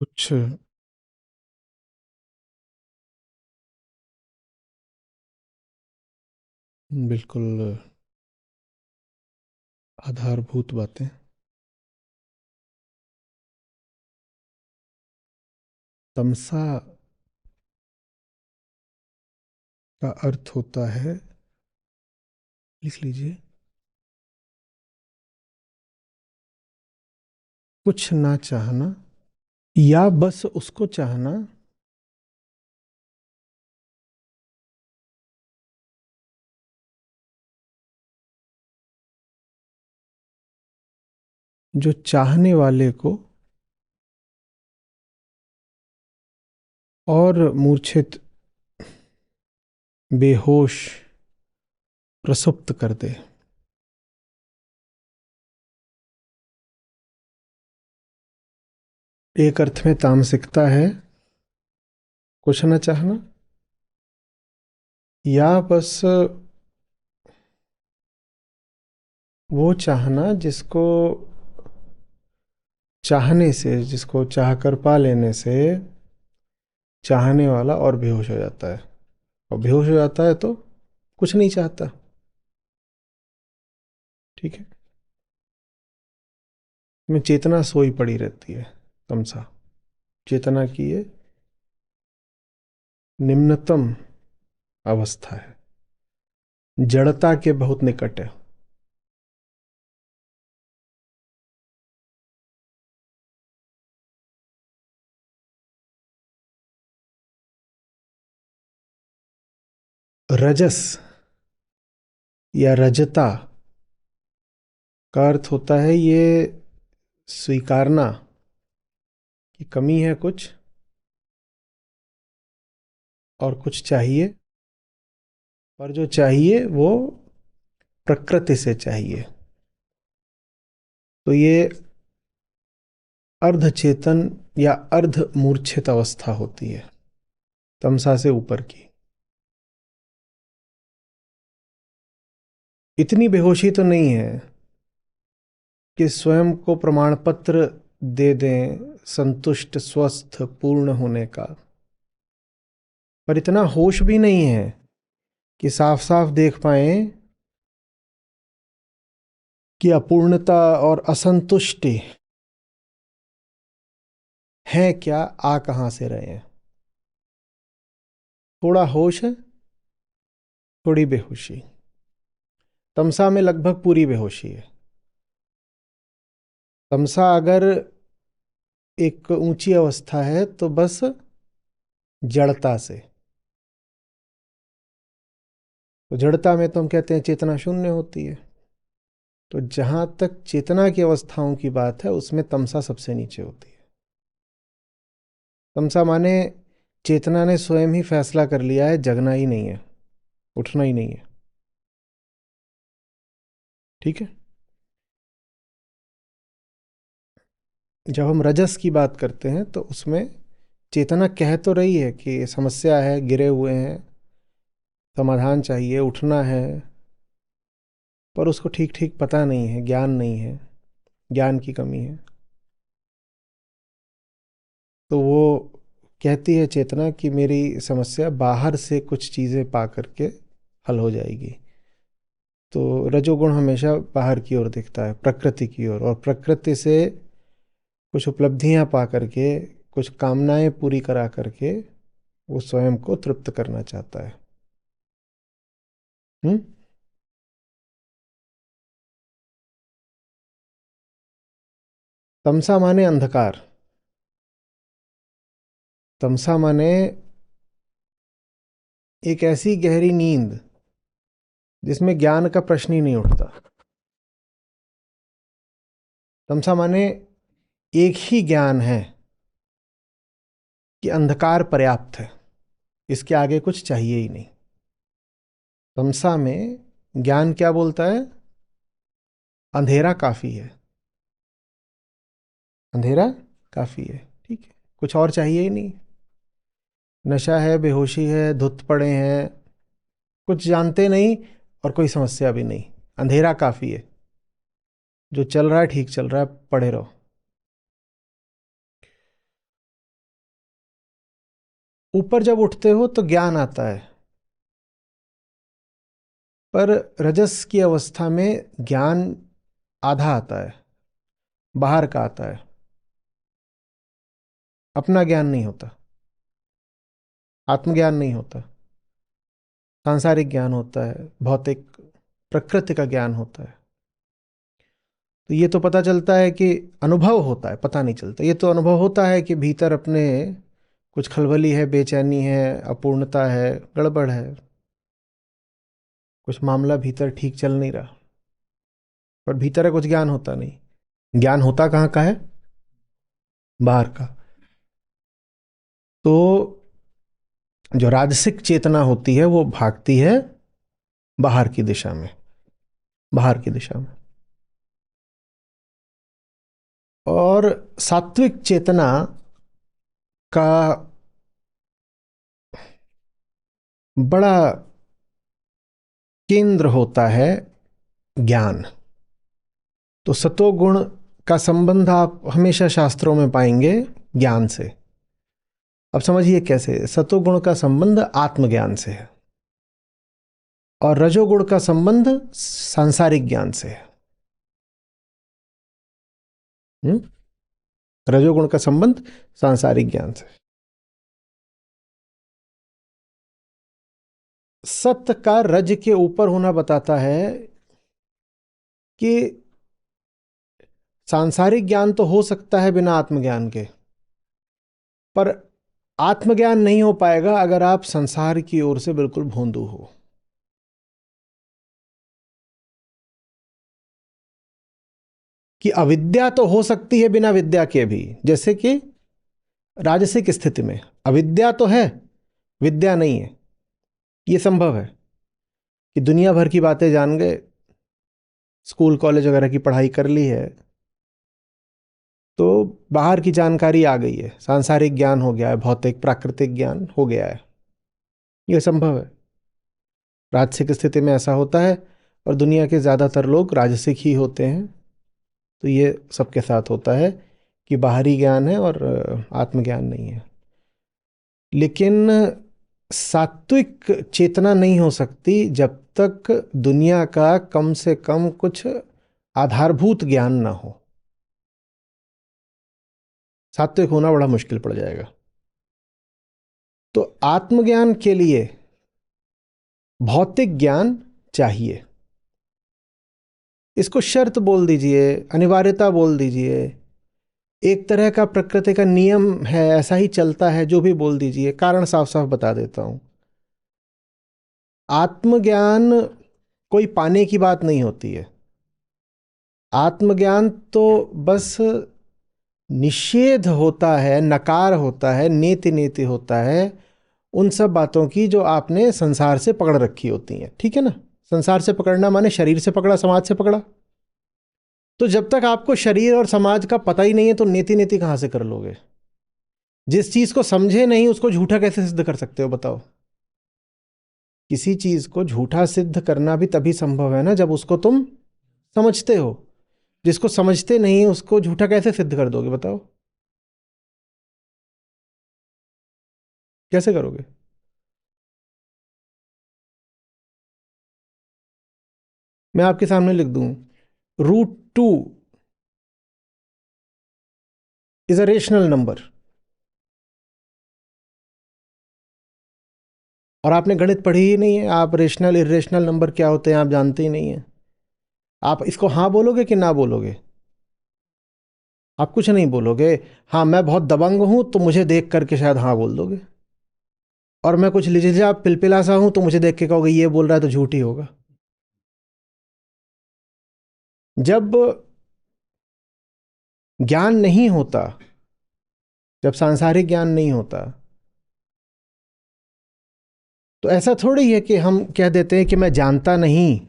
कुछ बिल्कुल आधारभूत बातें। तमसा का अर्थ होता है, लिख लीजिए, कुछ ना चाहना या बस उसको चाहना जो चाहने वाले को और मूर्छित, बेहोश, प्रसुप्त कर दे। एक अर्थ में तामसिकता है कुछ ना चाहना, या बस वो चाहना जिसको चाहने से, जिसको चाहकर पा लेने से चाहने वाला और बेहोश हो जाता है, और बेहोश हो जाता है तो कुछ नहीं चाहता। ठीक है। में चेतना सोई पड़ी रहती है। तमसा चेतना की ये निम्नतम अवस्था है, जड़ता के बहुत निकट है। रजस या रजता का अर्थ होता है ये स्वीकारना कि कमी है कुछ और कुछ चाहिए, पर जो चाहिए वो प्रकृति से चाहिए। तो ये अर्धचेतन या अर्ध मूर्छित अवस्था होती है, तमसा से ऊपर की। इतनी बेहोशी तो नहीं है कि स्वयं को प्रमाण पत्र दे दें संतुष्ट, स्वस्थ, पूर्ण होने का, पर इतना होश भी नहीं है कि साफ साफ देख पाए कि अपूर्णता और असंतुष्टि है क्या, आ कहां से रहे हैं। थोड़ा होश है, थोड़ी बेहोशी। तमसा में लगभग पूरी बेहोशी है। तमसा अगर एक ऊंची अवस्था है तो बस जड़ता से। तो जड़ता में तो हम कहते हैं चेतना शून्य होती है। तो जहां तक चेतना की अवस्थाओं की बात है उसमें तमसा सबसे नीचे होती है। तमसा माने चेतना ने स्वयं ही फैसला कर लिया है जगना ही नहीं है, उठना ही नहीं है। ठीक है। जब हम रजस की बात करते हैं तो उसमें चेतना कह तो रही है कि समस्या है, गिरे हुए हैं, समाधान चाहिए, उठना है, पर उसको ठीक ठीक पता नहीं है, ज्ञान नहीं है, ज्ञान की कमी है। तो वो कहती है चेतना कि मेरी समस्या बाहर से कुछ चीज़ें पा करके हल हो जाएगी। तो रजोगुण हमेशा बाहर की ओर दिखता है, प्रकृति की ओर, और प्रकृति से कुछ उपलब्धियां पा करके, कुछ कामनाएं पूरी करा करके वो स्वयं को तृप्त करना चाहता है। हम्म। तमसा माने अंधकार। तमसा माने एक ऐसी गहरी नींद जिसमें ज्ञान का प्रश्न ही नहीं उठता। तमसा माने एक ही ज्ञान है कि अंधकार पर्याप्त है, इसके आगे कुछ चाहिए ही नहीं। तमसा में ज्ञान क्या बोलता है? अंधेरा काफी है, अंधेरा काफी है, ठीक है, कुछ और चाहिए ही नहीं। नशा है, बेहोशी है, धुत पड़े हैं, कुछ जानते नहीं और कोई समस्या भी नहीं, अंधेरा काफी है, जो चल रहा है ठीक चल रहा है, पड़े रहो। ऊपर जब उठते हो तो ज्ञान आता है, पर रजस की अवस्था में ज्ञान आधा आता है, बाहर का आता है, अपना ज्ञान नहीं होता, आत्मज्ञान नहीं होता, सांसारिक ज्ञान होता है, भौतिक प्रकृति का ज्ञान होता है। तो ये तो पता चलता है कि अनुभव होता है, पता नहीं चलता। ये तो अनुभव होता है कि भीतर अपने कुछ खलबली है, बेचैनी है, अपूर्णता है, गड़बड़ है, कुछ मामला भीतर ठीक चल नहीं रहा, पर भीतर है, कुछ ज्ञान होता नहीं। ज्ञान होता कहाँ का है? बाहर का। तो जो राजसिक चेतना होती है वो भागती है बाहर की दिशा में, बाहर की दिशा में। और सात्विक चेतना का बड़ा केंद्र होता है ज्ञान। तो सतोगुण का संबंध आप हमेशा शास्त्रों में पाएंगे ज्ञान से। अब समझिए कैसे। सतोगुण का संबंध आत्मज्ञान से है और रजोगुण का संबंध सांसारिक ज्ञान से है। रजोगुण का संबंध सांसारिक ज्ञान से। सत्य का रज के ऊपर होना बताता है कि सांसारिक ज्ञान तो हो सकता है बिना आत्मज्ञान के, पर आत्मज्ञान नहीं हो पाएगा अगर आप संसार की ओर से बिल्कुल भोंदू हो। कि अविद्या तो हो सकती है बिना विद्या के भी, जैसे कि राजसिक स्थिति में अविद्या तो है, विद्या नहीं है। यह संभव है कि दुनिया भर की बातें जान गए, स्कूल कॉलेज वगैरह की पढ़ाई कर ली है, तो बाहर की जानकारी आ गई है, सांसारिक ज्ञान हो गया है, भौतिक प्राकृतिक ज्ञान हो गया है। यह संभव है। राजसिक स्थिति में ऐसा होता है और दुनिया के ज़्यादातर लोग राजसिक ही होते हैं। तो ये सबके साथ होता है कि बाहरी ज्ञान है और आत्मज्ञान नहीं है। लेकिन सात्विक चेतना नहीं हो सकती जब तक दुनिया का कम से कम कुछ आधारभूत ज्ञान ना हो। सात्विक होना बड़ा मुश्किल पड़ जाएगा। तो आत्मज्ञान के लिए भौतिक ज्ञान चाहिए। इसको शर्त बोल दीजिए, अनिवार्यता बोल दीजिए, एक तरह का प्रकृति का नियम है, ऐसा ही चलता है, जो भी बोल दीजिए। कारण साफ साफ बता देता हूं। आत्मज्ञान कोई पाने की बात नहीं होती है। आत्मज्ञान तो बस निषेध होता है, नकार होता है, नेति नेति होता है उन सब बातों की जो आपने संसार से पकड़ रखी होती हैं। ठीक है ना? संसार से पकड़ना माने शरीर से पकड़ा, समाज से पकड़ा। तो जब तक आपको शरीर और समाज का पता ही नहीं है तो नेति नेति कहां से कर लोगे? जिस चीज को समझे नहीं उसको झूठा कैसे सिद्ध कर सकते हो बताओ? किसी चीज को झूठा सिद्ध करना भी तभी संभव है ना जब उसको तुम समझते हो। जिसको समझते नहीं उसको झूठा कैसे सिद्ध कर दोगे बताओ? कैसे करोगे? मैं आपके सामने लिख दूं, √2 इज अ रेशनल नंबर। और आपने गणित पढ़ी ही नहीं है, आप रेशनल इरेशनल नंबर क्या होते हैं आप जानते ही नहीं है। आप इसको हाँ बोलोगे कि ना बोलोगे? आप कुछ नहीं बोलोगे। हाँ, मैं बहुत दबंग हूं तो मुझे देख करके शायद हाँ बोल दोगे। और मैं कुछ लिजिजा पिलपिला सा हूं तो मुझे देख के कहोगे ये बोल रहा है तो झूठ ही होगा। जब ज्ञान नहीं होता, जब सांसारिक ज्ञान नहीं होता, तो ऐसा थोड़ी है कि हम कह देते हैं कि मैं जानता नहीं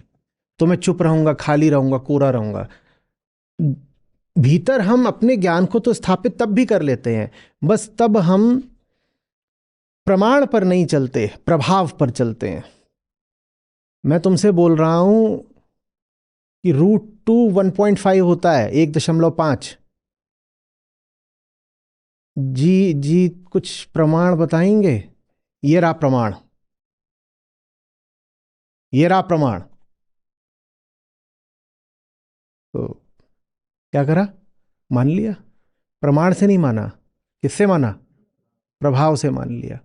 तो मैं चुप रहूंगा, खाली रहूंगा, कोरा रहूंगा। भीतर हम अपने ज्ञान को तो स्थापित तब भी कर लेते हैं, बस तब हम प्रमाण पर नहीं चलते, प्रभाव पर चलते हैं। मैं तुमसे बोल रहा हूं कि √2 1.5 होता है, 1.5। जी जी, कुछ प्रमाण बताएंगे? ये रहा प्रमाण, ये रहा प्रमाण। तो क्या करा? मान लिया। प्रमाण से नहीं माना, किससे माना? प्रभाव से मान लिया।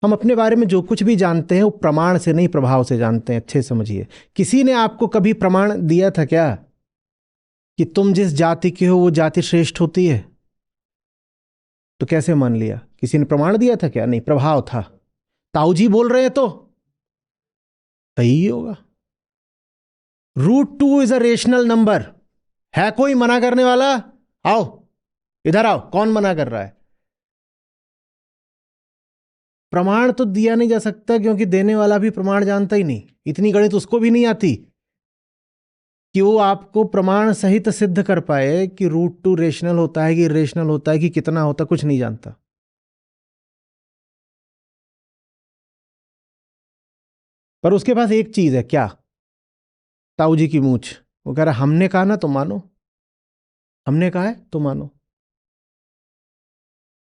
हम अपने बारे में जो कुछ भी जानते हैं वो प्रमाण से नहीं, प्रभाव से जानते हैं। अच्छे समझिए, किसी ने आपको कभी प्रमाण दिया था क्या कि तुम जिस जाति के हो वो जाति श्रेष्ठ होती है? तो कैसे मान लिया? किसी ने प्रमाण दिया था क्या? नहीं, प्रभाव था। ताऊ जी बोल रहे हैं तो सही ही होगा। √2 इज अ रेशनल नंबर। है कोई मना करने वाला? आओ इधर आओ, कौन मना कर रहा है? प्रमाण तो दिया नहीं जा सकता, क्योंकि देने वाला भी प्रमाण जानता ही नहीं। इतनी गणित उसको भी नहीं आती कि वो आपको प्रमाण सहित सिद्ध कर पाए कि √2 रेशनल होता है कि इरेशनल होता है कि कितना होता, कुछ नहीं जानता। पर उसके पास एक चीज है, क्या? ताऊ जी की मूछ। वो कह रहा हमने कहा ना तो मानो, हमने कहा है तो मानो।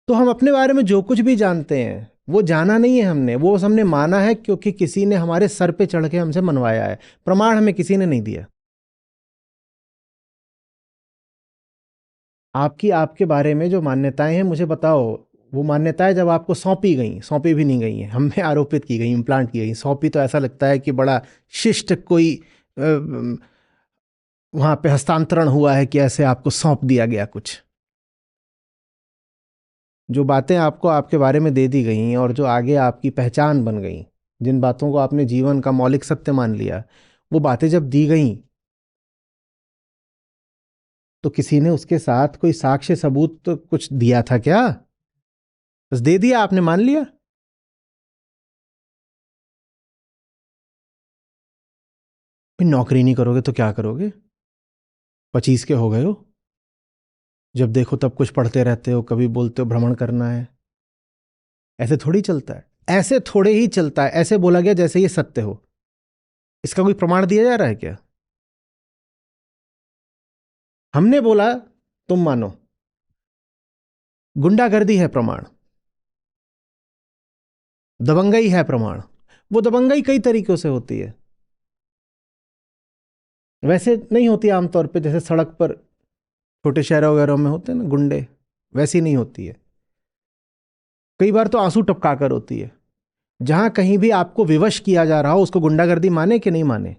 तो हम अपने बारे में जो कुछ भी जानते हैं वो जाना नहीं है हमने, वो हमने माना है क्योंकि किसी ने हमारे सर पे चढ़ के हमसे मनवाया है। प्रमाण हमें किसी ने नहीं दिया। आपकी आपके बारे में जो मान्यताएं हैं मुझे बताओ, वो मान्यताएं जब आपको सौंपी गई, सौंपी भी नहीं गई हैं, हम में आरोपित की गई, इम्प्लांट की गई। सौंपी तो ऐसा लगता है कि बड़ा शिष्ट कोई वहां पे हस्तांतरण हुआ है कि ऐसे आपको सौंप दिया गया कुछ। जो बातें आपको आपके बारे में दे दी गई और जो आगे आपकी पहचान बन गई, जिन बातों को आपने जीवन का मौलिक सत्य मान लिया, वो बातें जब दी गई तो किसी ने उसके साथ कोई साक्ष्य सबूत तो कुछ दिया था क्या? बस दे दिया, आपने मान लिया। फिर नौकरी नहीं करोगे तो क्या करोगे? 25 के हो गए हो, जब देखो तब कुछ पढ़ते रहते हो, कभी बोलते हो भ्रमण करना है। ऐसे थोड़ी चलता है, ऐसे थोड़े ही चलता है। ऐसे बोला गया जैसे ये सत्य हो। इसका कोई प्रमाण दिया जा रहा है क्या? हमने बोला तुम मानो। गुंडागर्दी है प्रमाण, दबंगई है प्रमाण। वो दबंगई कई तरीकों से होती है, वैसे नहीं होती आमतौर पे जैसे सड़क पर छोटे शहरों वगैरह में होते हैं ना गुंडे, वैसी नहीं होती है। कई बार तो आंसू टपका कर होती है। जहां कहीं भी आपको विवश किया जा रहा हो उसको गुंडागर्दी माने कि नहीं माने?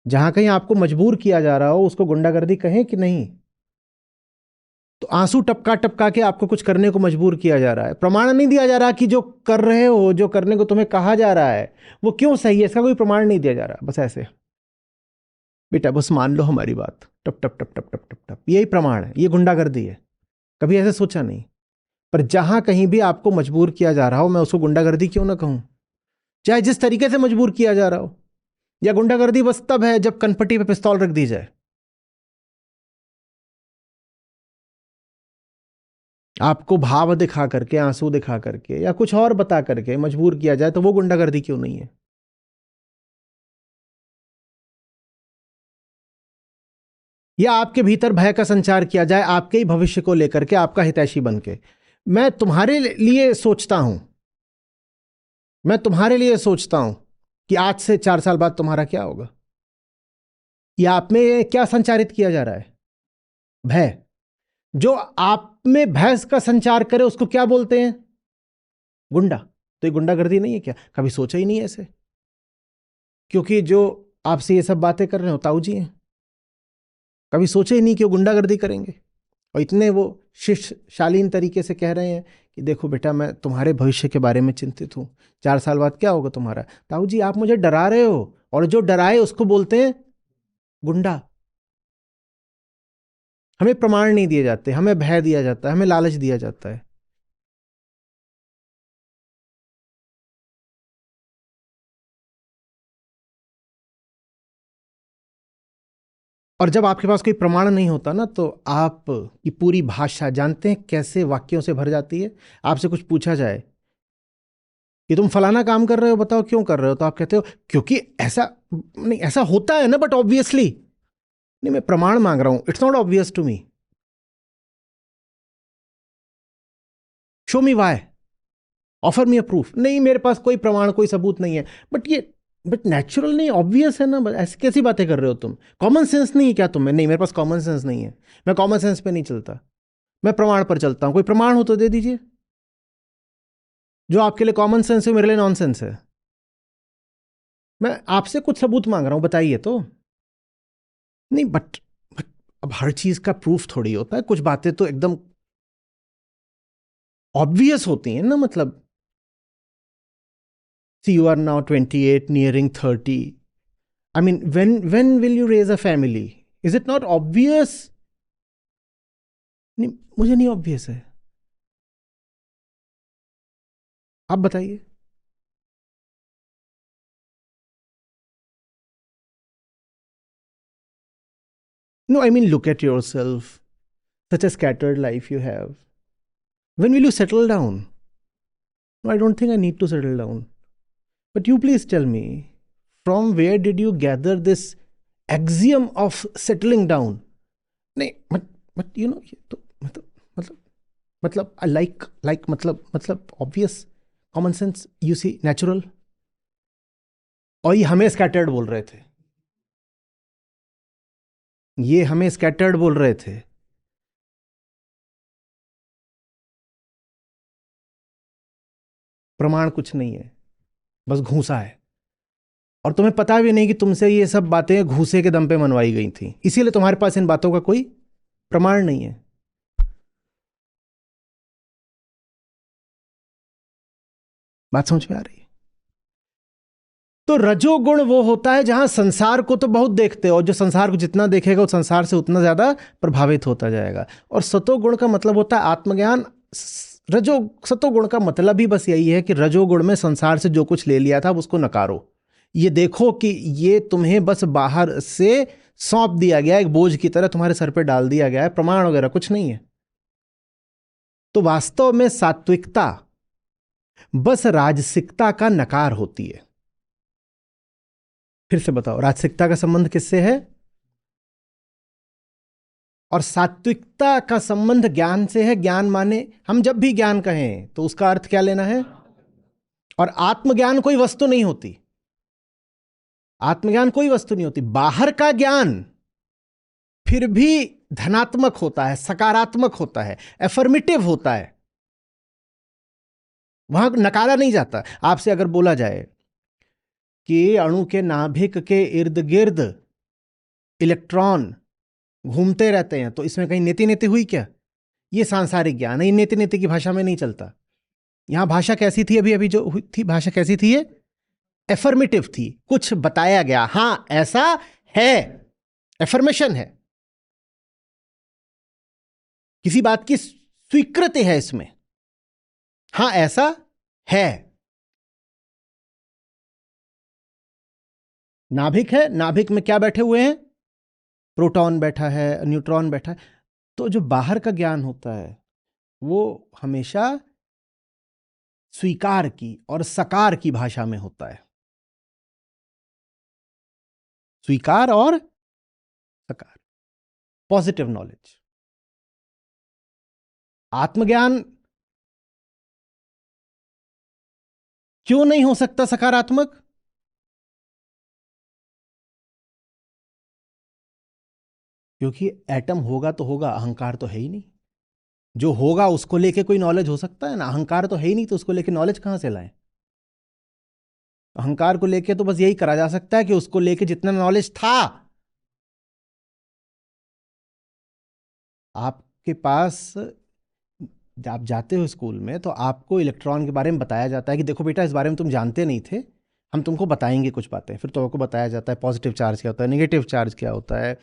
जहां कहीं आपको मजबूर किया जा रहा हो उसको गुंडागर्दी कहें कि नहीं? तो आंसू टपका टपका के आपको कुछ करने को मजबूर किया जा रहा है। प्रमाण नहीं दिया जा रहा कि जो कर रहे हो, जो करने को तुम्हें कहा जा रहा है वो क्यों सही है, इसका कोई प्रमाण नहीं दिया जा रहा। बस ऐसे बेटा बस मान लो हमारी बात, टप टप टप टप टप टप टप, यही प्रमाण है, ये गुंडागर्दी है। कभी ऐसे सोचा नहीं। पर जहां कहीं भी आपको मजबूर किया जा रहा हो, मैं उसको गुंडागर्दी क्यों ना कहूं, चाहे जिस तरीके से मजबूर किया जा रहा हो। या गुंडागर्दी बस तब है जब कनपट्टी पे पिस्तौल रख दी जाए, आपको भाव दिखा करके, आंसू दिखा करके या कुछ और बता करके मजबूर किया जाए, तो वो गुंडागर्दी क्यों नहीं है? या आपके भीतर भय का संचार किया जाए आपके ही भविष्य को लेकर के, आपका हितैषी बन के, मैं तुम्हारे लिए सोचता हूं, मैं तुम्हारे लिए सोचता हूं कि आज से 4 साल बाद तुम्हारा क्या होगा। या आप में क्या संचारित किया जा रहा है? भय। जो आप में भय का संचार करे उसको क्या बोलते हैं? गुंडा। तो ये गुंडागर्दी नहीं है क्या? कभी सोचा ही नहीं ऐसे, क्योंकि जो आपसे ये सब बातें कर रहे हो ताऊ जी हैं। कभी सोचे ही नहीं कि वो गुंडागर्दी करेंगे, और इतने वो शिष्ट शालीन तरीके से कह रहे हैं कि देखो बेटा मैं तुम्हारे भविष्य के बारे में चिंतित हूं, 4 साल बाद क्या होगा तुम्हारा। ताऊ जी आप मुझे डरा रहे हो, और जो डराए उसको बोलते हैं गुंडा। हमें प्रमाण नहीं दिए जाते, हमें भय दिया जाता है, हमें लालच दिया जाता है। और जब आपके पास कोई प्रमाण नहीं होता ना, तो आप की पूरी भाषा जानते हैं कैसे वाक्यों से भर जाती है। आपसे कुछ पूछा जाए कि तुम फलाना काम कर रहे हो, बताओ क्यों कर रहे हो, तो आप कहते हो क्योंकि ऐसा नहीं, ऐसा होता है ना, बट ऑब्वियसली नहीं, मैं प्रमाण मांग रहा हूं, it's not obvious to me. Show me why, offer me a proof. नहीं मेरे पास कोई प्रमाण, कोई सबूत नहीं है। बट नेचुरल नहीं, ऑब्वियस है ना, ऐसी कैसी बातें कर रहे हो तुम? कॉमन सेंस नहीं है क्या तुम्हें? नहीं मेरे पास कॉमन सेंस नहीं है, मैं कॉमन सेंस पे नहीं चलता, मैं प्रमाण पर चलता हूं। कोई प्रमाण हो तो दे दीजिए। जो आपके लिए कॉमन सेंस है मेरे लिए नॉनसेंस है। मैं आपसे कुछ सबूत मांग रहा हूं, बताइए तो। नहीं बट अब हर चीज का प्रूफ थोड़ी होता है, कुछ बातें तो एकदम ऑब्वियस होती हैं ना। मतलब see you are now 28 nearing 30, I mean when will you raise a family? Is it not obvious? नहीं मुझे नहीं ऑब्वियस है, आप बताइए। No, I mean look at yourself, such a scattered life you have. When will you settle down? No, I don't think I need to settle down. But you please tell me, from where did you gather this axiom of settling down? नहीं but you know ये तो मतलब like मतलब obvious, common sense, you see, natural। और ये हमें scattered बोल रहे थे, ये हमें scattered बोल रहे थे। प्रमाण कुछ नहीं है, बस घूसा है। और तुम्हें पता भी नहीं कि तुमसे ये सब बातें घूसे के दम पे मनवाई गई थी, इसीलिए तुम्हारे पास इन बातों का कोई प्रमाण नहीं है। बात समझ में आ रही है? तो रजोगुण वो होता है जहां संसार को तो बहुत देखते हो, और जो संसार को जितना देखेगा वो संसार से उतना ज्यादा प्रभावित होता जाएगा। और सतोगुण का मतलब होता है आत्मज्ञान। सतोगुण का मतलब ही बस यही है कि रजोगुण में संसार से जो कुछ ले लिया था उसको नकारो। ये देखो कि ये तुम्हें बस बाहर से सौंप दिया गया, एक बोझ की तरह तुम्हारे सर पे डाल दिया गया है, प्रमाण वगैरह कुछ नहीं है। तो वास्तव में सात्विकता बस राजसिकता का नकार होती है। फिर से बताओ, राजसिकता का संबंध किससे है? और सात्विकता का संबंध ज्ञान से है। ज्ञान माने हम जब भी ज्ञान कहें तो उसका अर्थ क्या लेना है? और आत्मज्ञान कोई वस्तु नहीं होती, आत्मज्ञान कोई वस्तु नहीं होती। बाहर का ज्ञान फिर भी धनात्मक होता है, सकारात्मक होता है, एफर्मेटिव होता है, वहां नकारा नहीं जाता। आपसे अगर बोला जाए कि अणु के नाभिक के इर्द गिर्द इलेक्ट्रॉन घूमते रहते हैं, तो इसमें कहीं नीति नीति हुई क्या? ये सांसारिक ज्ञान है, नीति नीति की भाषा में नहीं चलता। यहां भाषा कैसी थी? अभी अभी जो हुई थी भाषा कैसी थी? ये एफर्मेटिव थी, कुछ बताया गया, हां ऐसा है, एफर्मेशन है, किसी बात की स्वीकृति है इसमें, हां ऐसा है। नाभिक है, नाभिक में क्या बैठे हुए हैं? प्रोटॉन बैठा है, न्यूट्रॉन बैठा है। तो जो बाहर का ज्ञान होता है वो हमेशा स्वीकार की और सकार की भाषा में होता है, स्वीकार और सकार, पॉजिटिव नॉलेज। आत्मज्ञान क्यों नहीं हो सकता सकारात्मक? क्योंकि एटम होगा तो होगा, अहंकार तो है ही नहीं। जो होगा उसको लेके कोई नॉलेज हो सकता है ना? अहंकार तो है ही नहीं, तो उसको लेके नॉलेज कहां से लाएं? अहंकार को लेके तो बस यही करा जा सकता है कि उसको लेके जितना नॉलेज था, आपके पास, आप जाते हो स्कूल में तो आपको इलेक्ट्रॉन के बारे में बताया जाता है कि देखो बेटा इस बारे में तुम जानते नहीं थे, हम तुमको बताएंगे कुछ बातें। फिर तो आपको बताया जाता है पॉजिटिव चार्ज क्या होता है, नेगेटिव चार्ज क्या होता है,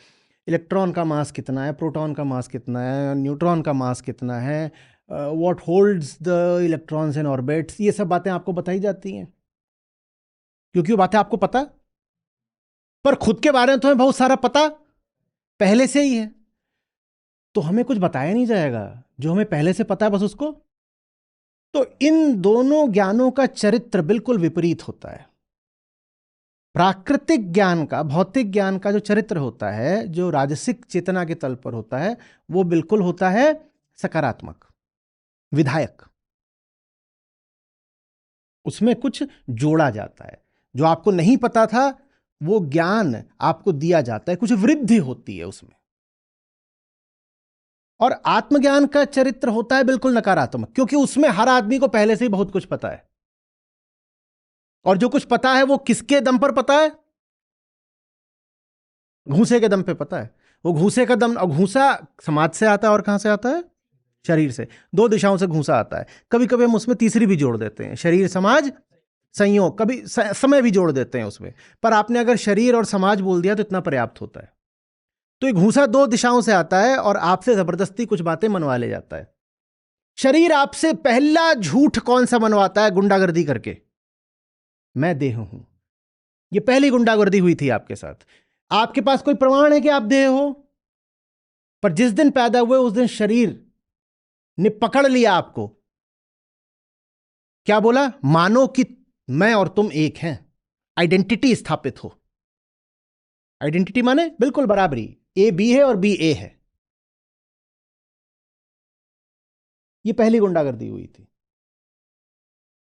इलेक्ट्रॉन का मास कितना है, प्रोटॉन का मास कितना है, न्यूट्रॉन का मास कितना है, what holds the electrons in orbits, ये सब बातें आपको बताई जाती हैं क्योंकि वो बातें आपको पता। पर खुद के बारे में तुम्हें बहुत सारा पता पहले से ही है, तो हमें कुछ बताया नहीं जाएगा, जो हमें पहले से पता है बस उसको। तो इन दोनों ज्ञानों का चरित्र बिल्कुल विपरीत होता है। प्राकृतिक ज्ञान का, भौतिक ज्ञान का जो चरित्र होता है, जो राजसिक चेतना के तल पर होता है, वो बिल्कुल होता है सकारात्मक, विधायक। उसमें कुछ जोड़ा जाता है, जो आपको नहीं पता था वो ज्ञान आपको दिया जाता है, कुछ वृद्धि होती है उसमें। और आत्मज्ञान का चरित्र होता है बिल्कुल नकारात्मक, क्योंकि उसमें हर आदमी को पहले से ही बहुत कुछ पता है, और जो कुछ पता है वो किसके दम पर पता है? घूसे के दम पे पता है। वो घूसे का दम, और घूसा समाज से आता है, और कहां से आता है? शरीर से। दो दिशाओं से घूसा आता है। कभी कभी हम उसमें तीसरी भी जोड़ देते हैं, शरीर समाज संयोग, कभी समय भी जोड़ देते हैं उसमें, पर आपने अगर शरीर और समाज बोल दिया तो इतना पर्याप्त होता है। तो ये घूसा दो दिशाओं से आता है और आपसे जबरदस्ती कुछ बातें मनवा ले जाता है। शरीर आपसे पहला झूठ कौन सा मनवाता है? गुंडागर्दी करके, मैं देह हूं। ये पहली गुंडागर्दी हुई थी आपके साथ। आपके पास कोई प्रमाण है कि आप देह हो? पर जिस दिन पैदा हुए उस दिन शरीर ने पकड़ लिया आपको। क्या बोला? मानो कि मैं और तुम एक हैं, आइडेंटिटी स्थापित हो। आइडेंटिटी माने बिल्कुल बराबरी, ए बी है और बी ए है। ये पहली गुंडागर्दी हुई थी।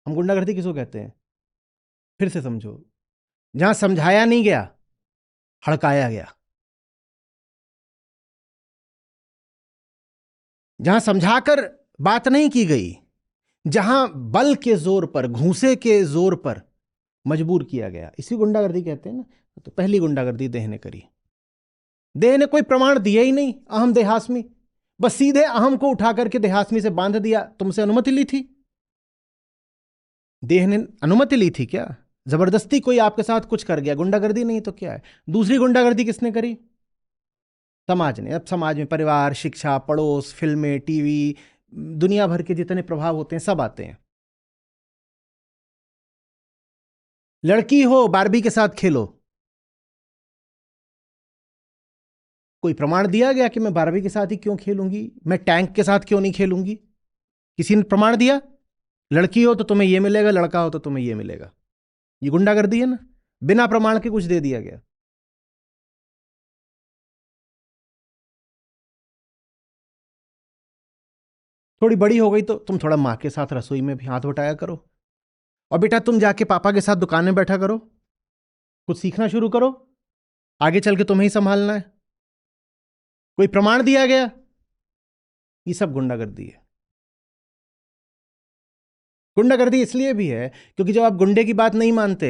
हम गुंडागर्दी किसको कहते हैं? फिर से समझो, जहां समझाया नहीं गया, हड़काया गया। जहां समझाकर बात नहीं की गई, जहां बल के जोर पर, घूंसे के जोर पर मजबूर किया गया, इसी गुंडागर्दी कहते हैं ना। तो पहली गुंडागर्दी देह ने करी। देह ने कोई प्रमाण दिया ही नहीं, अहम देहास्मी, बस सीधे अहम को उठा करके देहास्मी से बांध दिया। तुमसे अनुमति ली थी? देह ने अनुमति ली थी क्या? जबरदस्ती कोई आपके साथ कुछ कर गया, गुंडागर्दी नहीं तो क्या है? दूसरी गुंडागर्दी किसने करी? समाज ने। अब समाज में परिवार, शिक्षा, पड़ोस, फिल्में, टीवी, दुनिया भर के जितने प्रभाव होते हैं सब आते हैं। लड़की हो, बारबी के साथ खेलो। कोई प्रमाण दिया गया कि मैं बारबी के साथ ही क्यों खेलूंगी, मैं टैंक के साथ क्यों नहीं खेलूंगी? किसी ने प्रमाण दिया? लड़की हो तो तुम्हें यह मिलेगा, लड़का हो तो तुम्हें यह मिलेगा। ये गुंडागर्दी है ना, बिना प्रमाण के कुछ दे दिया गया। थोड़ी बड़ी हो गई तो तुम थोड़ा माँ के साथ रसोई में भी हाथ बटाया करो, और बेटा तुम जाके पापा के साथ दुकान में बैठा करो, कुछ सीखना शुरू करो, आगे चल के तुम्हें ही संभालना है। कोई प्रमाण दिया गया? ये सब गुंडागर्दी है। गुंडागर्दी इसलिए भी है क्योंकि जब आप गुंडे की बात नहीं मानते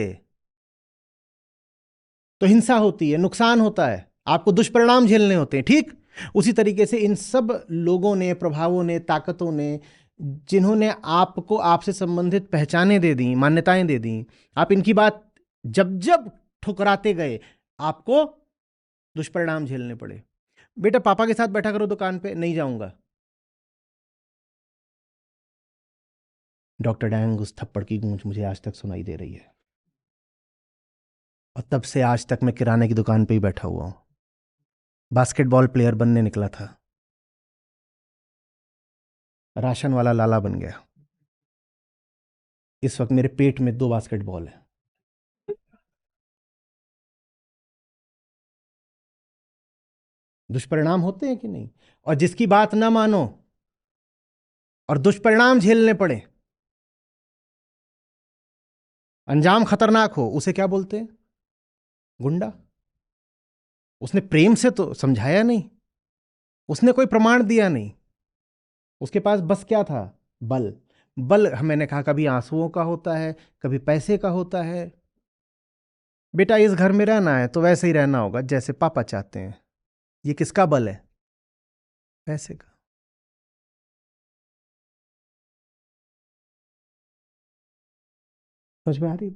तो हिंसा होती है, नुकसान होता है, आपको दुष्परिणाम झेलने होते हैं। ठीक उसी तरीके से इन सब लोगों ने, प्रभावों ने, ताकतों ने, जिन्होंने आपको आपसे संबंधित पहचानें दे दी, मान्यताएं दे दी, आप इनकी बात जब जब ठुकराते गए आपको दुष्परिणाम झेलने पड़े। बेटा पापा के साथ बैठा करो दुकान पे, नहीं जाऊंगा। डॉक्टर डैंग, उस थप्पड़ की गूंज मुझे आज तक सुनाई दे रही है, और तब से आज तक मैं किराने की दुकान पे ही बैठा हुआ हूं। बास्केटबॉल प्लेयर बनने निकला था, राशन वाला लाला बन गया। इस वक्त मेरे पेट में 2 बास्केटबॉल है। दुष्परिणाम होते हैं कि नहीं? और जिसकी बात ना मानो और दुष्परिणाम झेलने पड़े, अंजाम खतरनाक हो, उसे क्या बोलते हैं? गुंडा। उसने प्रेम से तो समझाया नहीं, उसने कोई प्रमाण दिया नहीं, उसके पास बस क्या था? बल। बल, मैंने कहा, कभी आंसुओं का होता है, कभी पैसे का होता है। बेटा इस घर में रहना है तो वैसे ही रहना होगा जैसे पापा चाहते हैं। ये किसका बल है? पैसे का। समझ में आ रही?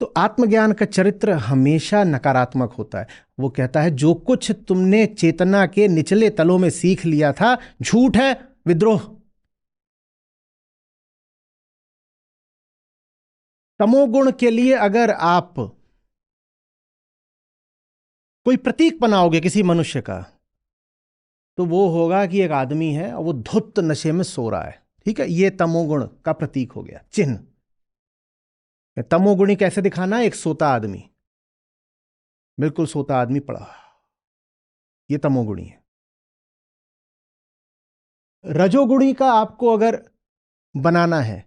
तो आत्मज्ञान का चरित्र हमेशा नकारात्मक होता है। वो कहता है जो कुछ तुमने चेतना के निचले तलों में सीख लिया था झूठ है, विद्रोह। तमोगुण के लिए अगर आप कोई प्रतीक बनाओगे किसी मनुष्य का, तो वो होगा कि एक आदमी है और वो धुत्त नशे में सो रहा है। ठीक है, ये तमोगुण का प्रतीक हो गया, चिन्ह। तमोगुणी कैसे दिखाना है? एक सोता आदमी, बिल्कुल सोता आदमी पड़ा, ये तमोगुणी है। रजोगुणी का आपको अगर बनाना है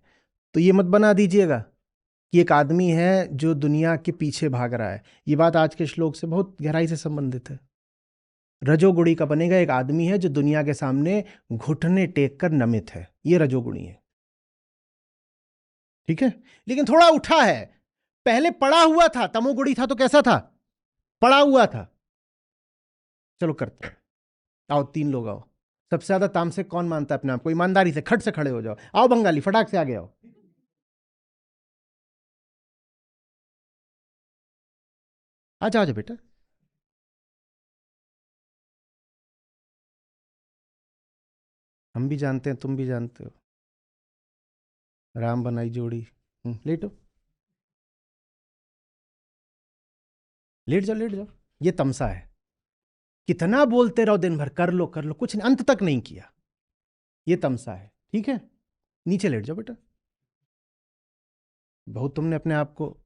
तो ये मत बना दीजिएगा कि एक आदमी है जो दुनिया के पीछे भाग रहा है। ये बात आज के श्लोक से बहुत गहराई से संबंधित है। रजोगुणी का बनेगा एक आदमी है जो दुनिया के सामने घुटने टेक कर नमित है, ये रजोगुणी है। ठीक है, लेकिन थोड़ा उठा है, पहले पड़ा हुआ था, तमोगुणी था तो कैसा था, पड़ा हुआ था। चलो करते हैं, आओ 3 लोग आओ। सबसे ज्यादा तामसिक कौन मानता है अपने आप को? ईमानदारी से खट से खड़े हो जाओ। आओ बंगाली, फटाक से आगे आओ। आ जाओ बेटा। हम भी जानते हैं, तुम भी जानते हो, राम बनाई जोड़ी। लेटो, लेट जाओ, लेट जाओ। ये तमसा है, कितना बोलते रहो दिन भर, कर लो कर लो, कुछ अंत तक नहीं किया। ये तमसा है, ठीक है। नीचे लेट जाओ बेटा। बहुत तुमने अपने आप को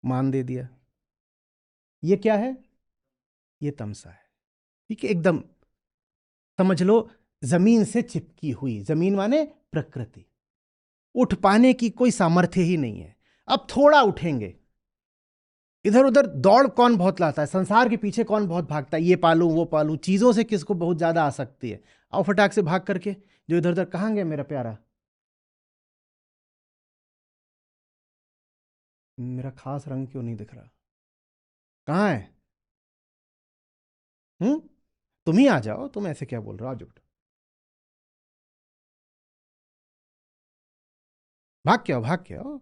मान दे दिया। ये क्या है? ये तमसा है, ठीक है। एकदम समझ लो, जमीन से चिपकी हुई, जमीन माने प्रकृति, उठ पाने की कोई सामर्थ्य ही नहीं है। अब थोड़ा उठेंगे, इधर उधर दौड़ कौन बहुत लाता है, संसार के पीछे कौन बहुत भागता है, ये पालूं वो पालूं, चीजों से किसको बहुत ज्यादा आसक्ति है। आओ फटाक से भाग करके, जो इधर उधर कहां गया मेरा प्यारा, मेरा खास रंग क्यों नहीं दिख रहा, कहां है? तुम ही आ जाओ, तुम ऐसे क्या बोल रहे हो, आज बेटा भाग के आओ, भाग के आओ।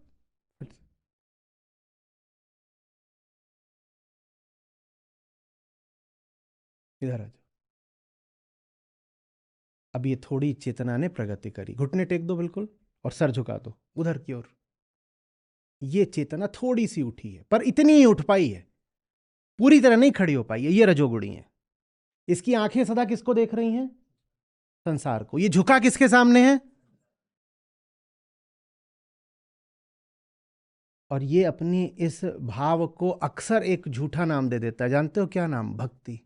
इधर आ जाओ। अब ये थोड़ी चेतना ने प्रगति करी, घुटने टेक दो बिल्कुल और सर झुका दो उधर की ओर। ये चेतना थोड़ी सी उठी है, पर इतनी ही उठ पाई है, पूरी तरह नहीं खड़ी हो पाई है। ये रजोगुणी है। इसकी आंखें सदा किसको देख रही हैं? संसार को। ये झुका किसके सामने है? और ये अपनी इस भाव को अक्सर एक झूठा नाम दे देता है, जानते हो क्या नाम? भक्ति।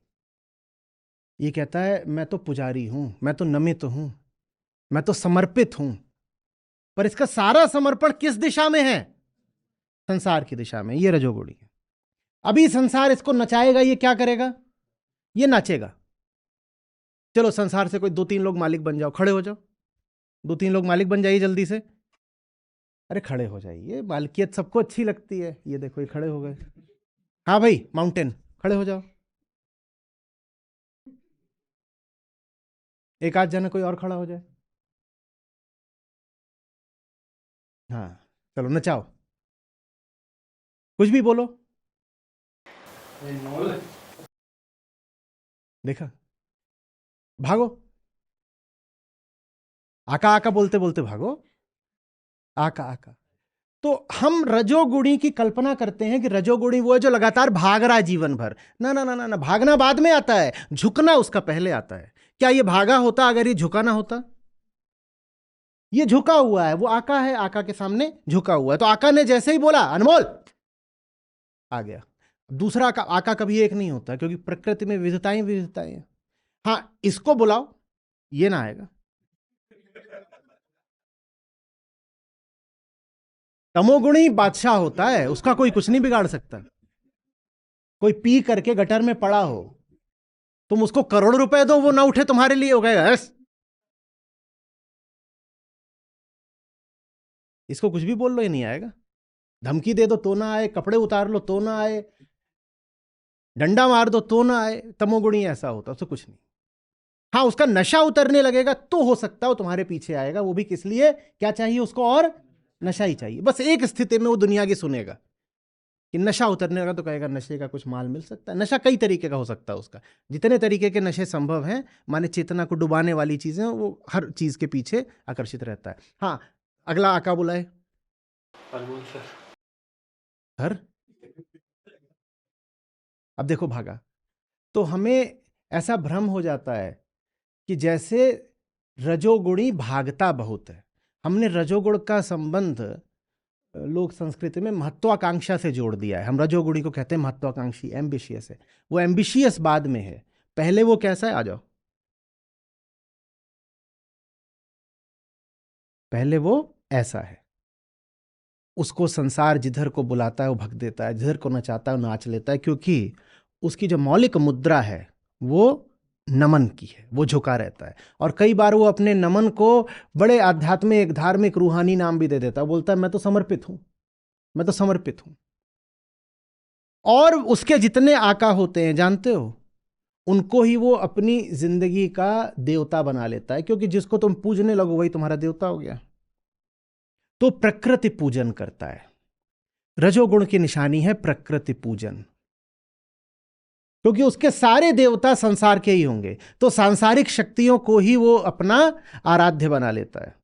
ये कहता है मैं तो पुजारी हूं, मैं तो नमित हूं, मैं तो समर्पित हूं। पर इसका सारा समर्पण किस दिशा में है? संसार की दिशा में। ये रजोगुणी है। अभी संसार इसको नचाएगा, ये क्या करेगा? ये नाचेगा। चलो संसार से कोई 2-3 लोग मालिक बन जाओ, खड़े हो जाओ। 2-3 लोग मालिक बन जाइए जल्दी से। अरे खड़े हो जाइए, मालिकियत सबको अच्छी लगती है। ये देखो ये खड़े हो गए। हाँ भाई माउंटेन, खड़े हो जाओ। एक आध जना कोई और खड़ा हो जाए। हाँ चलो नचाओ, कुछ भी बोलो। देखा, भागो, आका आका बोलते बोलते भागो, आका आका। तो हम रजोगुणी की कल्पना करते हैं कि रजोगुणी वो है जो लगातार भाग रहा है जीवन भर। ना ना ना ना ना, भागना बाद में आता है, झुकना उसका पहले आता है। क्या ये भागा होता अगर ये झुका ना होता? ये झुका हुआ है, वो आका है, आका के सामने झुका हुआ है। तो आका ने जैसे ही बोला अनमोल, आ गया। दूसरा आका, आका कभी एक नहीं होता, क्योंकि प्रकृति में विविधताएं विविधताएं हैं। हाँ इसको बुलाओ, ये ना आएगा। तमोगुणी बादशाह होता है, उसका कोई कुछ नहीं बिगाड़ सकता। कोई पी करके गटर में पड़ा हो, तुम उसको करोड़ रुपए दो, वो ना उठे तुम्हारे लिए, हो गया यस। इसको कुछ भी बोल लो, ये नहीं आएगा। धमकी दे दो तो ना आए, कपड़े उतार लो तो ना आए, डंडा मार दो तो ना आए। तमोगुणी ऐसा होता, उससे कुछ नहीं। हाँ उसका नशा उतरने लगेगा तो हो सकता है वो तुम्हारे पीछे आएगा। वो भी किस लिए? क्या चाहिए उसको? और नशा ही चाहिए। बस एक स्थिति में वो दुनिया की सुनेगा कि नशा उतरने लगा तो कहेगा नशे का कुछ माल मिल सकता है। नशा कई तरीके का हो सकता है उसका, जितने तरीके के नशे संभव हैं, माने चेतना को डुबाने वाली चीजें, वो हर चीज के पीछे आकर्षित रहता है। हाँ अगला आका बुलाए। सर अब देखो भागा। तो हमें ऐसा भ्रम हो जाता है कि जैसे रजोगुणी भागता बहुत है। हमने रजोगुण का संबंध लोक संस्कृति में महत्वाकांक्षा से जोड़ दिया है। हम रजोगुणी को कहते हैं महत्वाकांक्षी, एम्बिशियस है। वो एम्बिशियस बाद में है, पहले वो कैसा है? आ जाओ। पहले वो ऐसा है, उसको संसार जिधर को बुलाता है वो भग देता है, जिधर को नचाता है वो नाच लेता है, क्योंकि उसकी जो मौलिक मुद्रा है वो नमन की है, वो झुका रहता है। और कई बार वो अपने नमन को बड़े आध्यात्मिक, धार्मिक, रूहानी नाम भी दे देता है, बोलता है मैं तो समर्पित हूं, मैं तो समर्पित हूं। और उसके जितने आका होते हैं जानते हो, उनको ही वो अपनी जिंदगी का देवता बना लेता है, क्योंकि जिसको तुम पूजने लगो वही तुम्हारा देवता हो गया। तो प्रकृति पूजन करता है। रजोगुण की निशानी है प्रकृति पूजन, क्योंकि उसके सारे देवता संसार के ही होंगे, तो सांसारिक शक्तियों को ही वो अपना आराध्य बना लेता है,